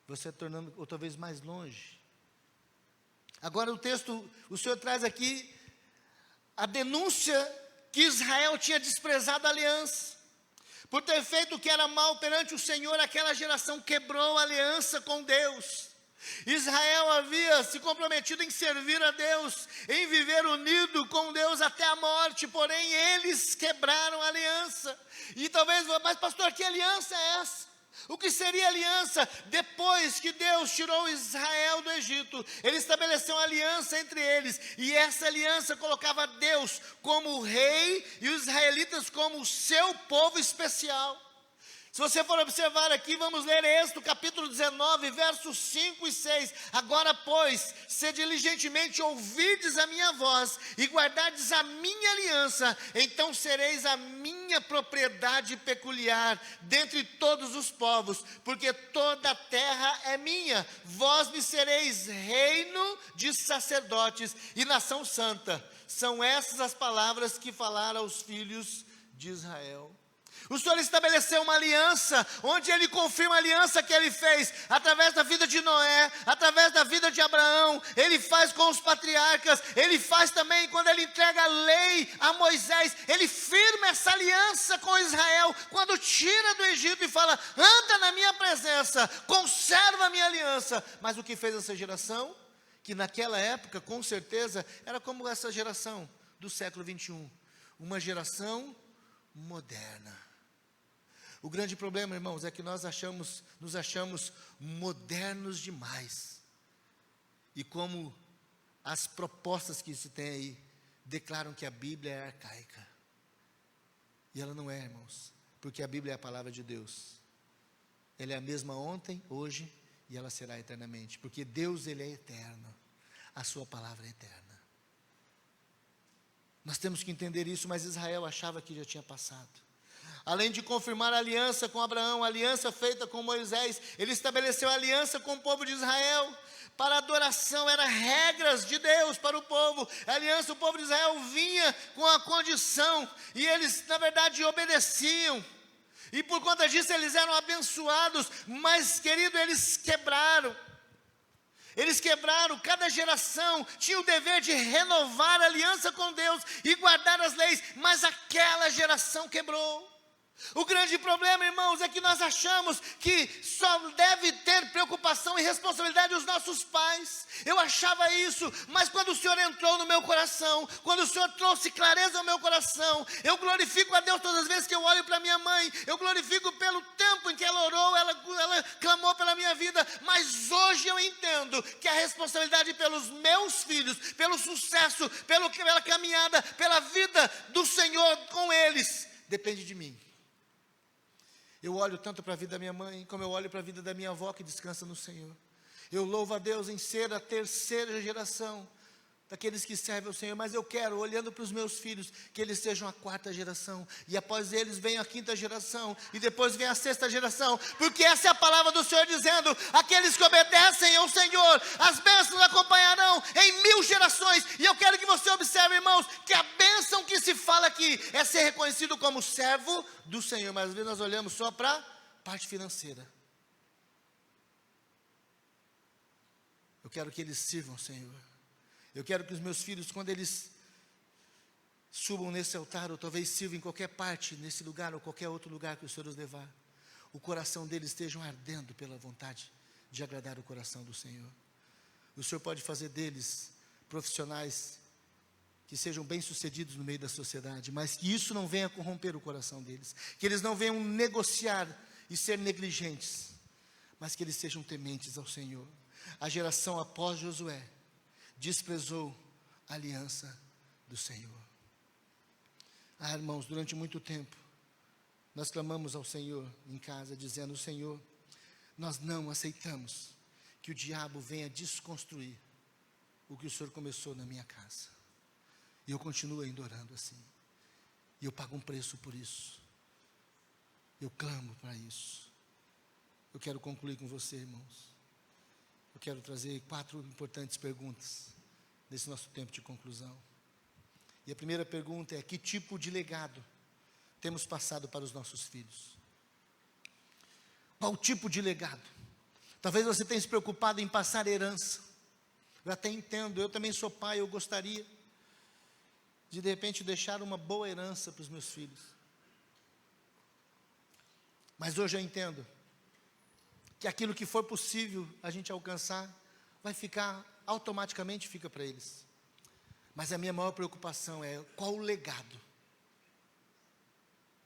você tornando ou talvez mais longe. Agora o texto, o Senhor traz aqui a denúncia que Israel tinha desprezado a aliança. Por ter feito o que era mal perante o Senhor, aquela geração quebrou a aliança com Deus. Israel havia se comprometido em servir a Deus, em viver unido com Deus até a morte, porém eles quebraram a aliança. E talvez, mas pastor, que aliança é essa? O que seria aliança? Depois que Deus tirou Israel do Egito, Ele estabeleceu uma aliança entre eles, e essa aliança colocava Deus como rei, e os israelitas como o seu povo especial. Se você for observar aqui, vamos ler Êxodo capítulo 19, versos 5 e 6. Agora, pois, se diligentemente ouvirdes a minha voz, e guardardes a minha aliança, então sereis a minha propriedade peculiar, dentre todos os povos, porque toda a terra é minha. Vós me sereis reino de sacerdotes e nação santa. São essas as palavras que falaram aos filhos de Israel. O Senhor estabeleceu uma aliança, onde Ele confirma a aliança que Ele fez, através da vida de Noé, através da vida de Abraão, Ele faz com os patriarcas, Ele faz também quando Ele entrega a lei a Moisés, Ele firma essa aliança com Israel, quando tira do Egito e fala, anda na minha presença, conserva a minha aliança. Mas o que fez essa geração? Que naquela época, com certeza, era como essa geração do século 21, uma geração moderna. O grande problema, irmãos, é que nós nos achamos modernos demais. E como as propostas que se tem aí declaram que a Bíblia é arcaica. E ela não é, irmãos, porque a Bíblia é a palavra de Deus. Ela é a mesma ontem, hoje, e ela será eternamente. Porque Deus, Ele é eterno. A sua palavra é eterna. Nós temos que entender isso, mas Israel achava que já tinha passado. Além de confirmar a aliança com Abraão, a aliança feita com Moisés, ele estabeleceu a aliança com o povo de Israel. Para a adoração, eram regras de Deus para o povo. A aliança, o povo de Israel vinha com a condição, e eles, na verdade, obedeciam. E por conta disso, eles eram abençoados. Mas, querido, eles quebraram. Eles quebraram, cada geração tinha o dever de renovar a aliança com Deus e guardar as leis, mas aquela geração quebrou. O grande problema, irmãos, é que nós achamos que só deve ter preocupação e responsabilidade os nossos pais. Eu achava isso, mas quando o Senhor entrou no meu coração, quando o Senhor trouxe clareza ao meu coração, eu glorifico a Deus todas as vezes que eu olho para minha mãe, eu glorifico pelo tempo em que ela orou, ela clamou pela minha vida, mas hoje eu entendo que a responsabilidade pelos meus filhos, pelo sucesso, pela caminhada, pela vida do Senhor com eles, depende de mim. Eu olho tanto para a vida da minha mãe, como eu olho para a vida da minha avó que descansa no Senhor. Eu louvo a Deus em ser a terceira geração daqueles que servem ao Senhor, mas eu quero, olhando para os meus filhos, que eles sejam a quarta geração, e após eles vem a quinta geração, e depois vem a sexta geração, porque essa é a palavra do Senhor dizendo, aqueles que obedecem ao Senhor, as bênçãos acompanharão em 1000 gerações, e eu quero que você observe, irmãos, que a bênção que se fala aqui, é ser reconhecido como servo do Senhor, mas às vezes nós olhamos só para a parte financeira. Eu quero que eles sirvam ao Senhor. Eu quero que os meus filhos, quando eles subam nesse altar, ou talvez sirvam em qualquer parte, nesse lugar, ou qualquer outro lugar que o Senhor os levar, o coração deles estejam ardendo pela vontade de agradar o coração do Senhor. O Senhor pode fazer deles profissionais que sejam bem-sucedidos no meio da sociedade, mas que isso não venha corromper o coração deles, que eles não venham negociar e ser negligentes, mas que eles sejam tementes ao Senhor. A geração após Josué desprezou a aliança do Senhor. Irmãos, durante muito tempo, nós clamamos ao Senhor em casa, dizendo, Senhor, nós não aceitamos que o diabo venha desconstruir o que o Senhor começou na minha casa. E eu continuo ainda orando assim. E eu pago um preço por isso. Eu clamo para isso. Eu quero concluir com você, irmãos. Eu quero trazer 4 importantes perguntas nesse nosso tempo de conclusão. E a primeira pergunta é: que tipo de legado temos passado para os nossos filhos? Qual tipo de legado? Talvez você tenha se preocupado em passar herança. Eu até entendo, eu também sou pai, eu gostaria de repente deixar uma boa herança para os meus filhos. Mas hoje eu entendo que aquilo que for possível a gente alcançar, vai ficar, automaticamente fica para eles. Mas a minha maior preocupação é qual o legado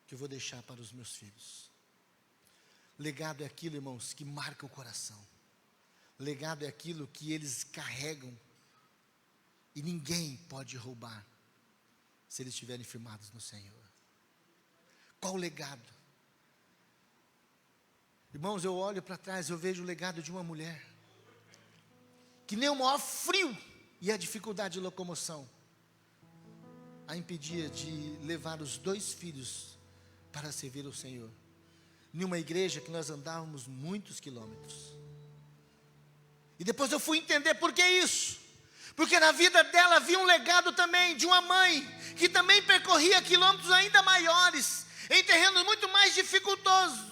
que eu vou deixar para os meus filhos. Legado é aquilo, irmãos, que marca o coração. Legado é aquilo que eles carregam e ninguém pode roubar, se eles estiverem firmados no Senhor. Qual o legado? Irmãos, eu olho para trás, eu vejo o legado de uma mulher que nem o maior frio e a dificuldade de locomoção a impedia de levar os 2 filhos para servir ao Senhor, em uma igreja que nós andávamos muitos quilômetros. E depois eu fui entender por que isso. Porque na vida dela havia um legado também de uma mãe que também percorria quilômetros ainda maiores, em terrenos muito mais dificultosos,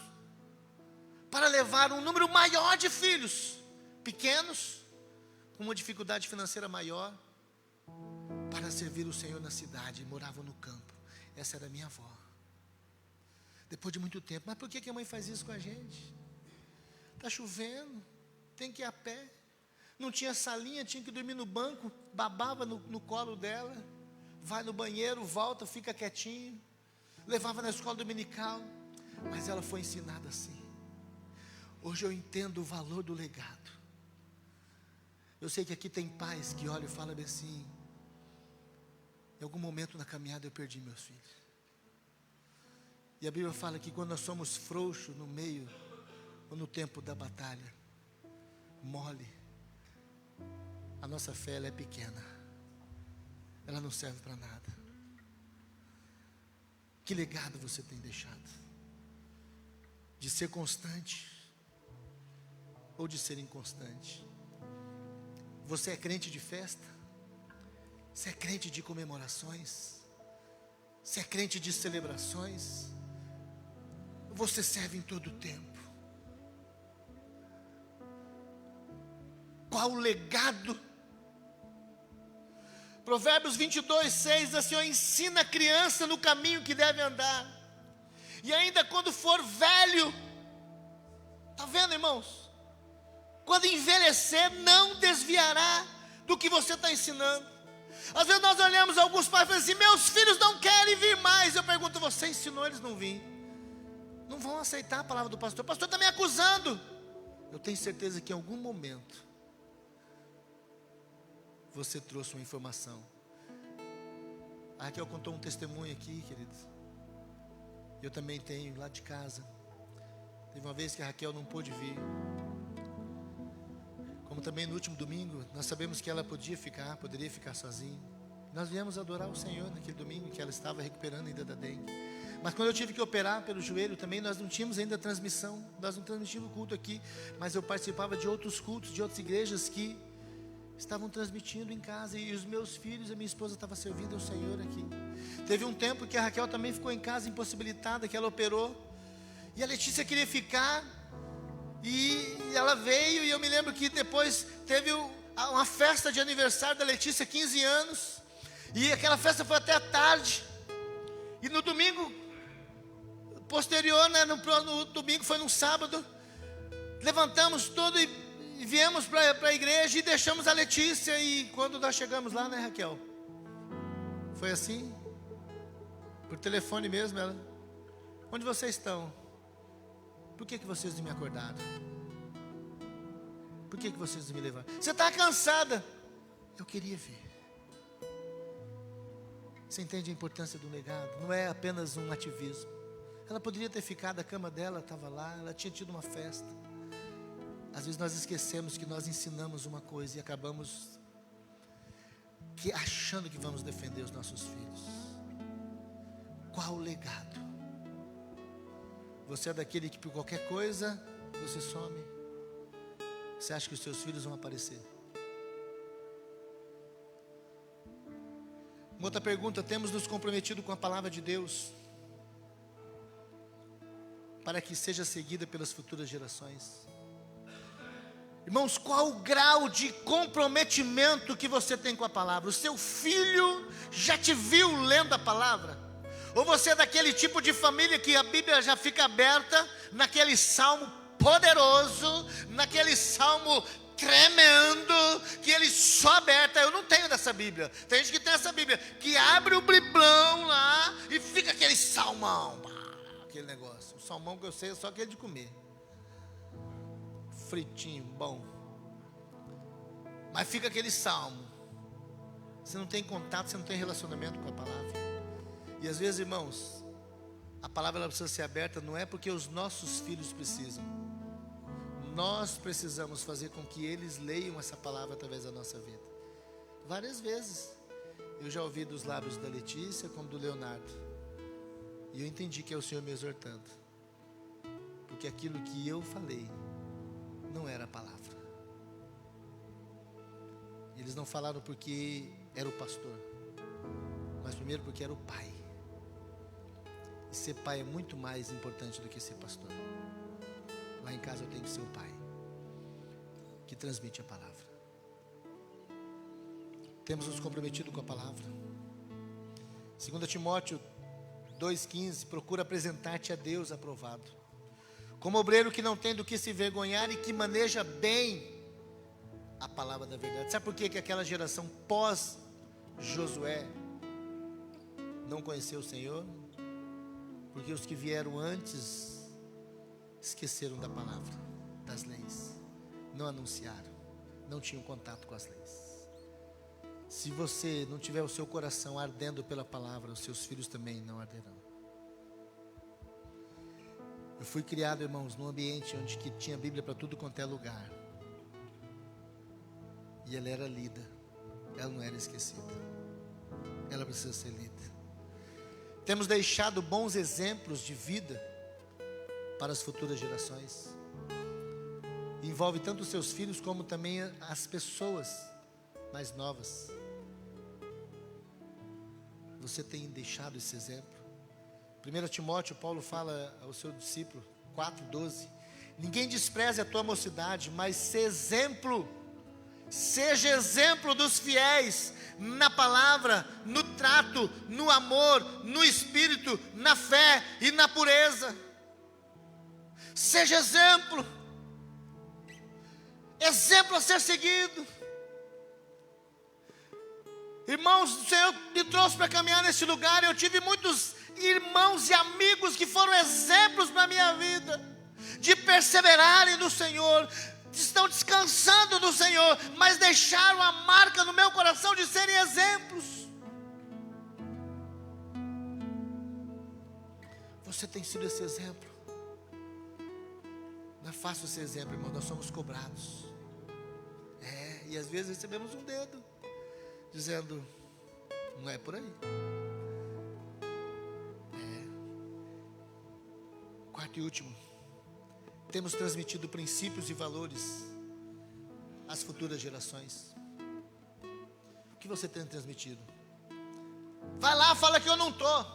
para levar um número maior de filhos, pequenos, com uma dificuldade financeira maior, para servir o Senhor na cidade. Moravam no campo. Essa era a minha avó. Depois de muito tempo: mas por que a mãe faz isso com a gente? Está chovendo, tem que ir a pé. Não tinha salinha, tinha que dormir no banco, babava no colo dela, vai no banheiro, volta, fica quietinho. levava na escola dominical, mas ela foi ensinada assim. Hoje eu entendo o valor do legado. Eu sei que aqui tem pais que olham e falam assim: em algum momento na caminhada eu perdi meus filhos. E a Bíblia fala que quando nós somos frouxos no meio ou no tempo da batalha, mole, a nossa fé ela é pequena, ela não serve para nada. Que legado você tem deixado? De ser constante ou de ser inconstante? Você é crente de festa? Você é crente de comemorações? Você é crente de celebrações? Você serve em todo o tempo? Qual o legado? Provérbios 22:6 diz assim: ensina a criança no caminho que deve andar, e ainda quando for velho, está vendo, irmãos? Quando envelhecer, não desviará do que você está ensinando. Às vezes nós olhamos alguns pais e falamos assim: meus filhos não querem vir mais. Eu pergunto: você ensinou eles não vir? Não vão aceitar a palavra do pastor. O pastor está me acusando. Eu tenho certeza que em algum momento você trouxe uma informação. A Raquel contou um testemunho aqui, queridos. Eu também tenho lá de casa. Teve uma vez que a Raquel não pôde vir. Como também no último domingo, nós sabemos que ela poderia ficar sozinha. Nós viemos adorar o Senhor naquele domingo que ela estava recuperando ainda da dengue. Mas quando eu tive que operar pelo joelho também, nós não tínhamos ainda transmissão. Nós não transmitimos o culto aqui, mas eu participava de outros cultos, de outras igrejas que estavam transmitindo em casa, e os meus filhos, a minha esposa estava servindo ao Senhor aqui. Teve um tempo que a Raquel também ficou em casa impossibilitada, que ela operou, e a Letícia queria ficar, e ela veio, e eu me lembro que depois teve uma festa de aniversário da Letícia, 15 anos, e aquela festa foi até a tarde, e no domingo posterior, né, no domingo, foi num sábado, levantamos tudo e viemos para a igreja e deixamos a Letícia. E quando nós chegamos lá, né, Raquel? Foi assim, por telefone mesmo, ela: onde vocês estão? Por que vocês não me acordaram? Por que vocês não me levaram? Você está cansada? Eu queria ver. Você entende a importância do legado? Não é apenas um ativismo. Ela poderia ter ficado, a cama dela estava lá, ela tinha tido uma festa. Às vezes nós esquecemos que nós ensinamos uma coisa e acabamos achando que vamos defender os nossos filhos. Qual o legado? Você é daquele que por qualquer coisa você some? Você acha que os seus filhos vão aparecer? Uma outra pergunta: temos nos comprometido com a palavra de Deus para que seja seguida pelas futuras gerações? Irmãos, qual o grau de comprometimento que você tem com a palavra? O seu filho já te viu lendo a palavra? Ou você é daquele tipo de família que a Bíblia já fica aberta naquele salmo poderoso, naquele salmo tremendo, que ele só aberta? Eu não tenho dessa Bíblia. Tem gente que tem essa Bíblia, que abre o bliblão lá e fica aquele salmão, aquele negócio. O salmão que eu sei é só aquele de comer, fritinho, bom. Mas fica aquele salmo. Você não tem contato, você não tem relacionamento com a palavra. E às vezes, irmãos, a palavra ela precisa ser aberta, não é porque os nossos filhos precisam. Nós precisamos fazer com que eles leiam essa palavra através da nossa vida. Várias vezes eu já ouvi dos lábios da Letícia como do Leonardo, e eu entendi que é o Senhor me exortando, porque aquilo que eu falei não era a palavra. Eles não falaram porque era o pastor, mas primeiro porque era o pai. E ser pai é muito mais importante do que ser pastor. Lá em casa eu tenho que ser o pai que transmite a palavra. Temos nos comprometido com a palavra. 2 Timóteo 2,15: procura apresentar-te a Deus aprovado, como obreiro que não tem do que se envergonhar e que maneja bem a palavra da verdade. Sabe por que aquela geração pós Josué não conheceu o Senhor? Porque os que vieram antes esqueceram da palavra, das leis, não anunciaram, não tinham contato com as leis. Se você não tiver o seu coração ardendo pela palavra, os seus filhos também não arderão. Eu fui criado, irmãos, num ambiente onde que tinha Bíblia para tudo quanto é lugar. E ela era lida, ela não era esquecida. Ela precisa ser lida. Temos deixado bons exemplos de vida para as futuras gerações. Envolve tanto os seus filhos como também as pessoas mais novas. Você tem deixado esse exemplo? 1 Timóteo, Paulo fala ao seu discípulo, 4:12. Ninguém despreze a tua mocidade, mas seja exemplo dos fiéis, na palavra, no trato, no amor, no espírito, na fé e na pureza. Seja exemplo a ser seguido. Irmãos, o Senhor me trouxe para caminhar nesse lugar. Eu tive muitos irmãos e amigos que foram exemplos para a minha vida, de perseverarem no Senhor, estão descansando no Senhor, mas deixaram a marca no meu coração de serem exemplos. Você tem sido esse exemplo? Não é fácil ser exemplo, irmão, nós somos cobrados. E às vezes recebemos um dedo, dizendo, não é por aí. Quarto e último, temos transmitido princípios e valores às futuras gerações. O que você tem transmitido? Vai lá, fala que eu não estou.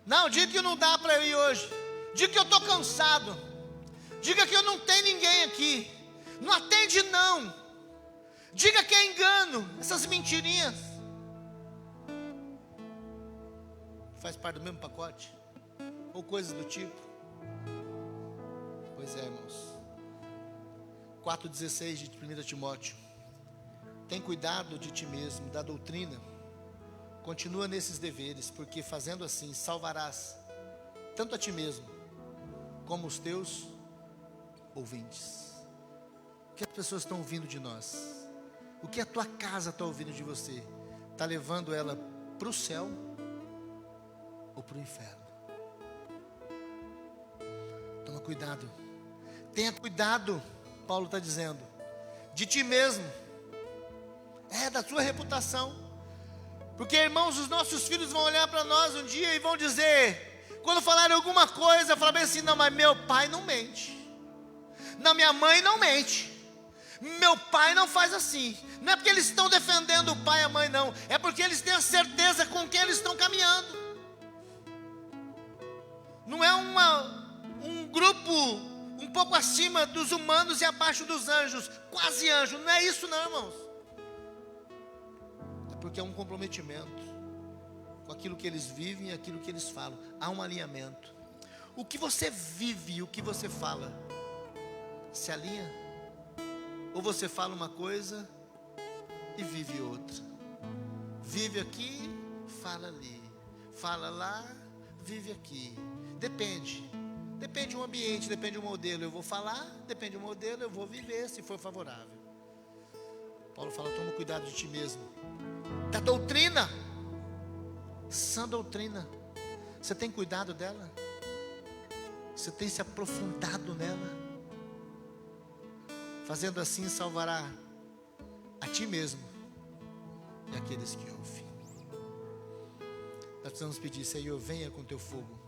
Não, diga que não dá para eu ir hoje. Diga que eu estou cansado. Diga que eu não tenho ninguém aqui. Não atende não. Diga que é engano. Essas mentirinhas faz parte do mesmo pacote? Ou coisas do tipo? Pois é, irmãos. 4:16 de 1 Timóteo. Tem cuidado de ti mesmo, da doutrina. Continua nesses deveres, porque fazendo assim salvarás tanto a ti mesmo como os teus ouvintes. O que as pessoas estão ouvindo de nós? O que a tua casa está ouvindo de você? Está levando ela para o céu ou para o inferno? Toma cuidado. Tenha cuidado, Paulo está dizendo, de ti mesmo, da sua reputação. Porque, irmãos, os nossos filhos vão olhar para nós um dia e vão dizer, quando falarem alguma coisa, falar bem assim, não, mas meu pai não mente. Não, minha mãe não mente. Meu pai não faz assim. Não é porque eles estão defendendo o pai e a mãe, não. É porque eles têm a certeza com quem eles estão caminhando. Não é um grupo um pouco acima dos humanos e abaixo dos anjos, quase anjo. Não é isso não, irmãos. É porque é um comprometimento com aquilo que eles vivem e aquilo que eles falam. Há um alinhamento. O que você vive e o que você fala se alinha? Ou você fala uma coisa e vive outra? Vive aqui, fala ali. Fala lá, vive aqui. Depende do ambiente, depende do modelo. Eu vou falar, depende do modelo, eu vou viver se for favorável. Paulo fala, toma cuidado de ti mesmo. Da doutrina, sã doutrina. Você tem cuidado dela? Você tem se aprofundado nela? Fazendo assim salvará a ti mesmo e aqueles que ouvem. Nós precisamos pedir, Senhor, venha com teu fogo,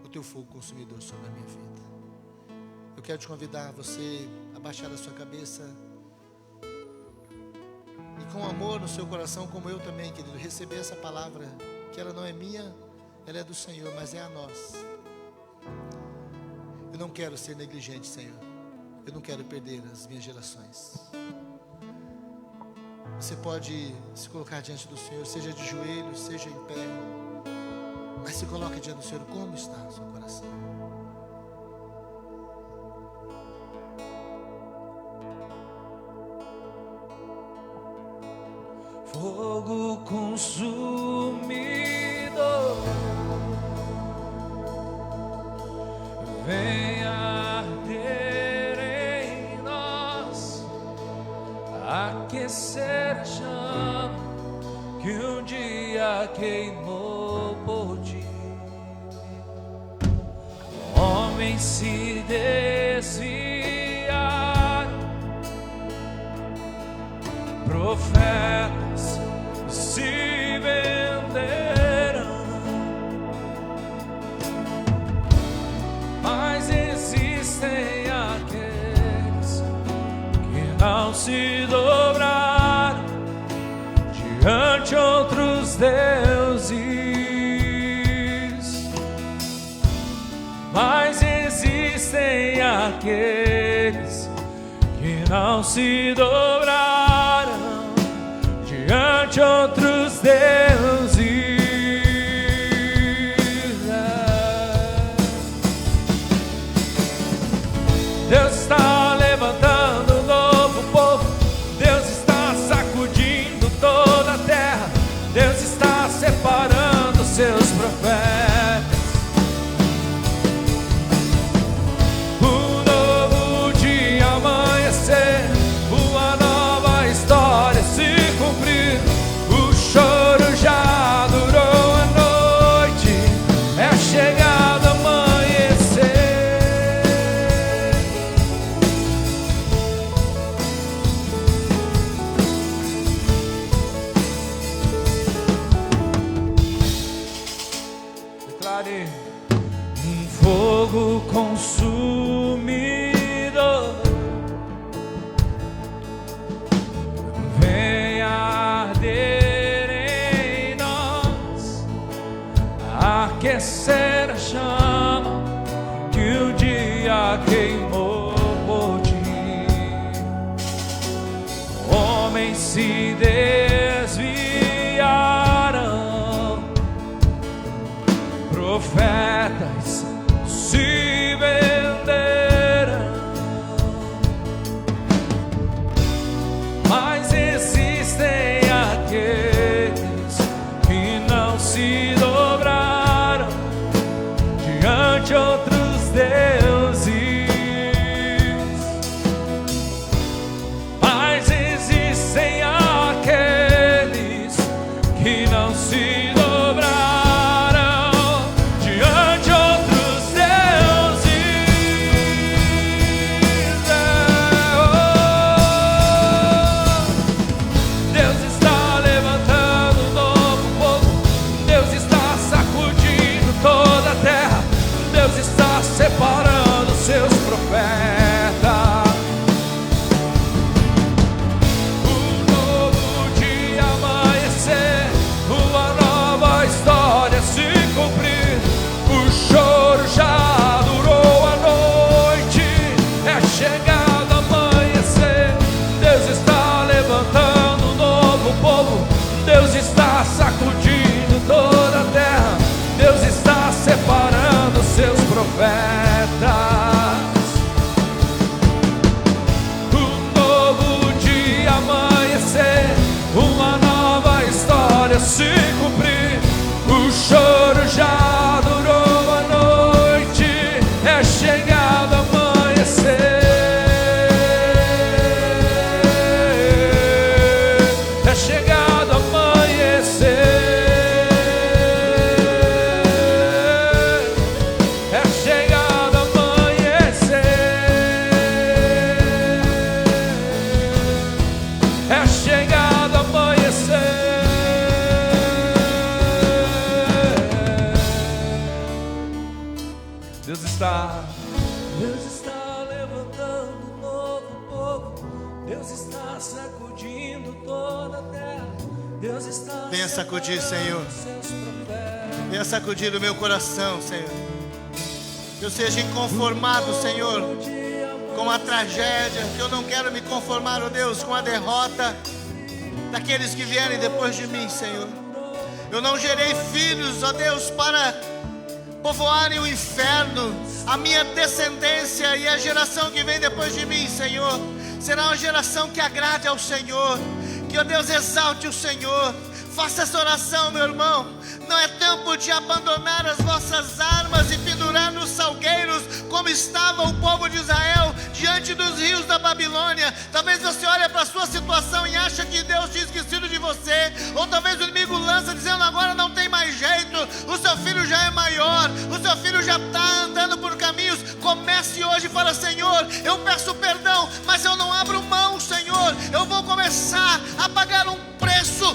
o teu fogo consumidor sobre a minha vida. Eu quero te convidar, você a baixar a sua cabeça e com amor no seu coração, como eu também, querido, receber essa palavra, que ela não é minha, ela é do Senhor, mas é a nós. Eu não quero ser negligente, Senhor. Eu não quero perder as minhas gerações. Você pode se colocar diante do Senhor, seja de joelhos, seja em pé, mas se coloque diante do Senhor. Como está o seu coração? Fogo consumidor, dia queimou por ti. Homens se desviaram, profetas se venderam, mas existem aqueles que não se dobraram diante outros deuses. Mas existem aqueles que não se dobraram diante outros deuses. Deus está levantando um novo povo. Deus está sacudindo toda a terra. Deus está separando seus profetas. Um novo dia amanhecer, uma nova história se cumprir. O choro já durou a noite, é chegado amanhecer. Declare: um fogo consumidor vem arder em nós, aquecer a chama que o dia queimou por ti. Homens se desviaram, profetas se venderam, mas existem aqueles que não se dobraram diante outros deuses. Mas existem aqueles que não se dobraram diante outros deuses. Deus está levantando um novo povo. Deus está sacudindo toda a terra. Deus está separando seus profetas. Um novo dia amanhecer, uma nova história se cumprir. O choro já durou a noite, é chegado amanhecer. Deus está levantando um novo povo. Deus está sacudindo toda a terra. Deus está separando seus profetas. Um novo dia amanhecer, uma nova história se cumprir. O choro já durou a noite, é chegado amanhecer. É chegado amanhecer. É chegado amanhecer. É chegado amanhecer. Deus está levantando um novo povo. Deus está sacudindo toda a terra. Deus está Venha sacudir, Senhor. seus profetas. Venha sacudir o meu coração, Senhor. Que eu seja inconformado, Senhor, com a tragédia. Que eu não quero me conformar, ó Deus, com a derrota daqueles que vierem depois de mim, Senhor. Eu não gerei filhos, ó Deus, para povoarem o inferno. A minha descendência e a geração que vem depois de mim, Senhor, será uma geração que agrade ao Senhor. Que, ó Deus, exalte o Senhor. Faça essa oração, meu irmão. Não é tempo de abandonar as vossas armas e pendurar nos salgueiros, como estava o povo de Israel diante dos rios da Babilônia. Talvez você olhe para a sua situação e acha que Deus tinha esquecido de você, ou talvez o inimigo lança dizendo: agora não tem mais jeito, o seu filho já é maior, o seu filho já está andando por caminhos. Comece hoje e fala: Senhor, eu peço perdão, mas eu não abro mão, Senhor. Eu vou começar a pagar um preço.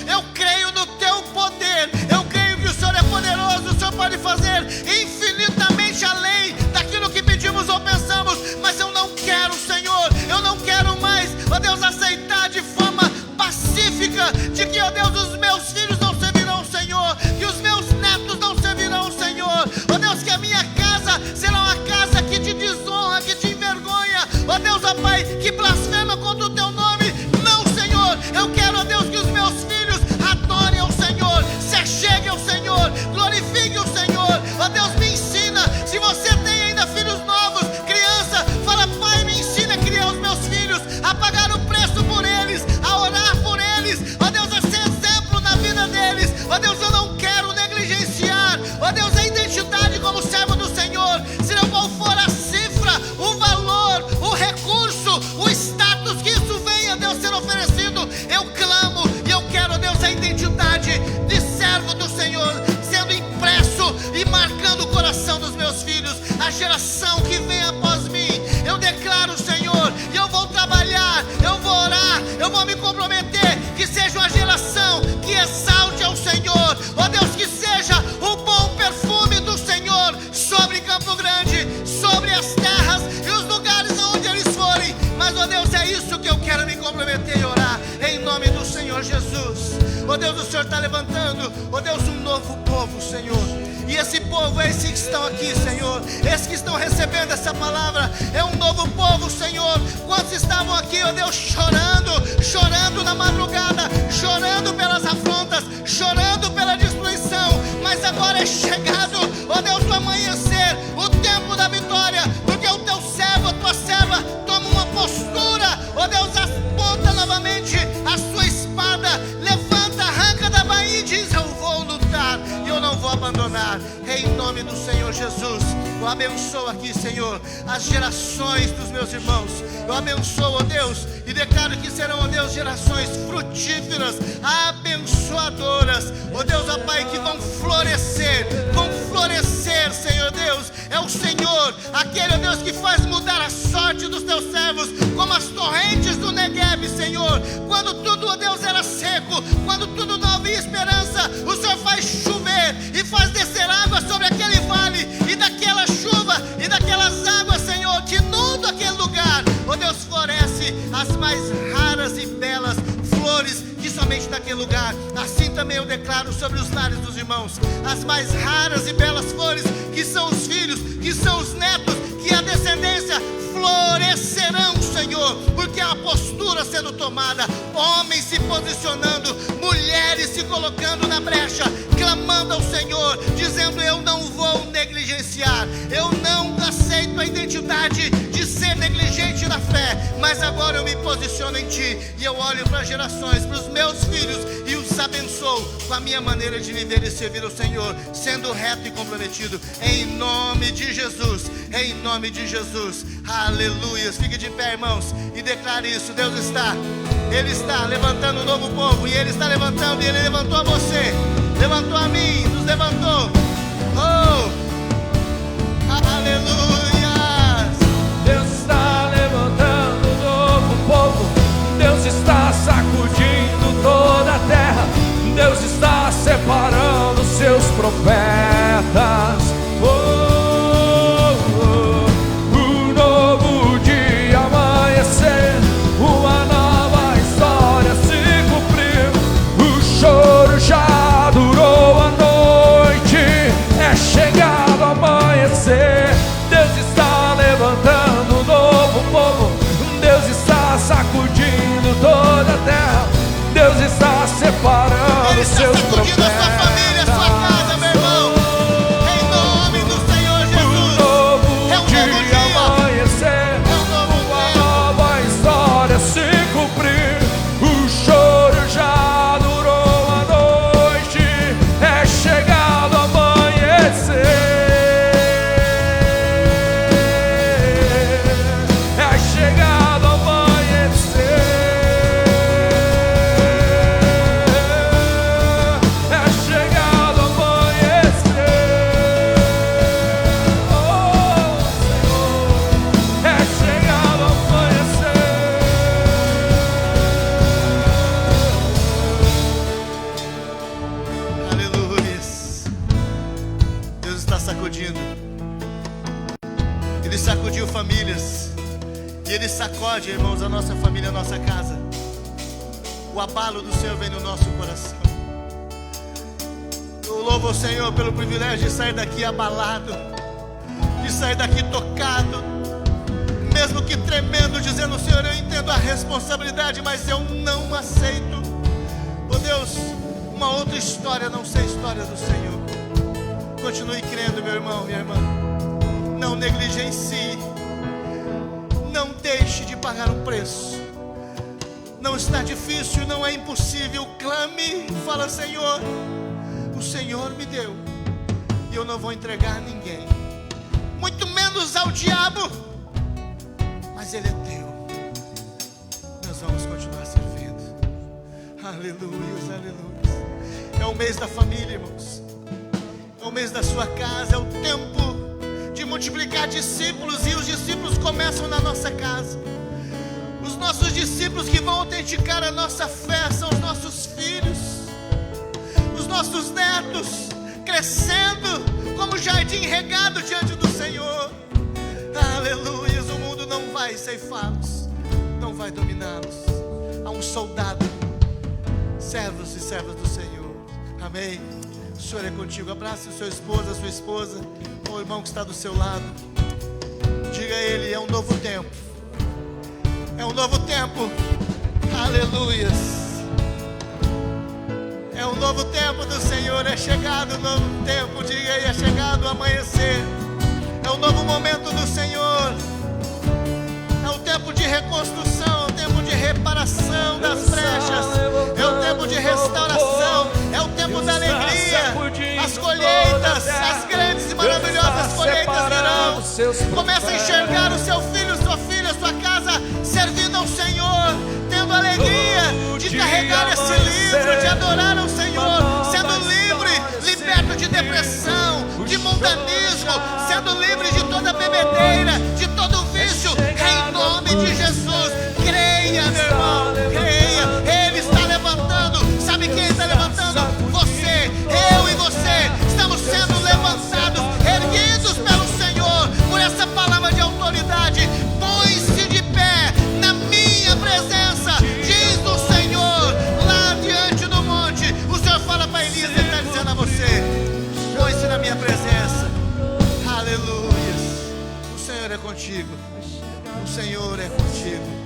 Eu creio no teu poder, eu creio que o Senhor é poderoso, o Senhor pode fazer infinitamente além daquilo que pedimos ou pensamos. Mas eu não quero, Senhor, eu não quero mais, ó Deus, aceitar de forma pacífica de que, ó Deus, os meus filhos não servirão, Senhor, que os meus netos não servirão, Senhor, ó Deus, que a minha casa será uma casa que te desonra, que te envergonha, ó Deus, ó Pai, que blasfema contra o teu nome. Não, Senhor, eu quero, ó Deus, que os meus filhos adorem ao Senhor, se acheguem ao Senhor, glorifiquem o Senhor. Ó Deus, me ensina. Se você tem ainda filhos novos, criança, fala: Pai, me ensina a criar os meus filhos, a pagar o preço por eles, a orar por eles, ó Deus, a ser exemplo na vida deles. Ó Deus, eu não quero negligenciar, ó Deus, a identidade como servo do Senhor, seja qual for a cifra, o valor, o recurso, o status que isso venha, Deus, ser oferecido. Eu clamo e eu quero, Deus, a identidade de servo do Senhor sendo impresso e marcando o coração dos meus filhos, a geração que vem após mim. Eu declaro, Senhor, e eu vou trabalhar, eu vou orar, eu vou me comprometer, que seja uma geração que exalte ao Senhor, ó Deus, que seja o bom perfume do Senhor sobre Campo Grande, sobre as terras e os lugares onde eles forem. Mas, ó Deus, é isso que eu quero me comprometer e orar, em nome do Senhor Jesus. Ó Deus, o Senhor está levantando, ó Deus, um novo povo, Senhor. E esse povo é esses que estão aqui, Senhor, esses que estão recebendo essa palavra, é um novo povo, Senhor. Quantos estavam aqui, ó Deus, chorando na madrugada, chorando pelas afrontas, chorando pela destruição, mas agora é chegado, ó Deus, o amanhecer, o tempo da vitória, porque o teu servo, a tua serva, toma uma postura, ó Deus, aponta novamente a sua espada, levanta, arranca da bainha e diz: eu vou lutar e eu não vou abandonar. Em nome do Senhor Jesus, eu abençoo aqui, Senhor, as gerações dos meus irmãos. Eu abençoo, ó Deus, e declaro que serão, ó Deus, gerações frutíferas, abençoadoras, ó Deus, ó Pai, que vão florescer, Senhor Deus. É o Senhor, aquele, ó Deus, que faz mudar a sorte dos teus servos, como as torrentes do Negueb, Senhor. Quando tudo, ó Deus, era seco, quando tudo não havia esperança, o Senhor faz chover e faz descer água sobre aquele vale, e daquela chuva e daquelas águas, Senhor, que inundam aquele lugar, ó Deus, floresce as mais raras e belas flores que somente naquele lugar. Assim também eu declaro sobre os lares dos irmãos, as mais raras e belas flores, que são os filhos, que são os netos, que a descendência florescerão, Senhor, porque há a postura sendo tomada, homens se posicionando, mulheres se colocando na brecha, clamando ao Senhor, dizendo: eu não vou negligenciar, eu não aceito a identidade de ser negligente na fé, mas agora eu me posiciono em Ti, e eu olho para as gerações, para os meus filhos, e os abençoo com a minha maneira de viver e servir ao Senhor, sendo reto e comprometido, em nome de Jesus, em nome de Jesus. Aleluia. Fique de pé, irmãos, e declare isso. Deus está, Ele está levantando um novo povo, e Ele está levantando, e Ele levantou a você, levantou a mim, nos levantou. Oh, aleluia. Deus está levantando um novo povo, Deus está sacudindo toda a terra, Deus está separando seus profetas. O novo dia amanhecer, uma nova história se cumpriu, o choro já durou a noite, é chegado amanhecer. Deus está levantando um novo povo, Deus está sacudindo toda a terra, Deus está separando Ele está seus sacudindo profetas. a sua família, a sua casa, meu irmão. sacudiu famílias. E Ele sacode, irmãos, a nossa família, a nossa casa. O abalo do Senhor vem no nosso coração. Eu louvo o Senhor pelo privilégio de sair daqui abalado, de sair daqui tocado, mesmo que tremendo, dizendo: Senhor, eu entendo a responsabilidade, mas eu não aceito. Oh Deus, uma outra história, não sei a história do Senhor. Continue crendo, meu irmão, minha irmã. Não negligencie. Não deixe de pagar o preço. Não está difícil, não é impossível. Clame, fala: Senhor, o Senhor me deu, e eu não vou entregar a ninguém, muito menos ao diabo, mas Ele é teu. Nós vamos continuar servindo. Aleluia, aleluia. É o mês da família, irmãos. É o mês da sua casa. É o tempo de multiplicar discípulos, e os discípulos começam na nossa casa. Os nossos discípulos que vão autenticar a nossa fé são os nossos filhos, os nossos netos, crescendo como jardim regado diante do Senhor. Aleluia. O mundo não vai ceifá-los, não vai dominá-los. Há um soldado, servos e servas do Senhor. Amém. O Senhor é contigo. Abrace o seu esposo, a sua esposa, o irmão que está do seu lado. Diga a ele: é um novo tempo. É um novo tempo. Aleluias. É um novo tempo do Senhor. É chegado o novo tempo. Diga aí: é chegado o amanhecer. É um novo momento do Senhor. É um tempo de reconstrução, é um tempo de reparação das brechas, é um tempo de restauração, é o tempo da alegria. As colheitas, as grandes e maravilhosas colheitas virão. Comece a enxergar o seu filho, sua filha, sua casa servindo ao Senhor, tendo alegria de carregar esse livro, de adorar ao Senhor, sendo livre, liberto de depressão, de mundanismo, sendo livre de toda bebedeira, de todo vício, em nome de Jesus. Creia, meu irmão, creia. Ele está levantando. Sabe quem está levantando? Você, eu e você. Estamos sendo levantados, erguidos pelo Senhor, por essa palavra de autoridade. Põe-se de pé na minha presença, diz o Senhor, lá diante do monte. O Senhor fala para Elias, Ele está dizendo a você: põe-se na minha presença. Aleluia. O Senhor é contigo. O Senhor é contigo.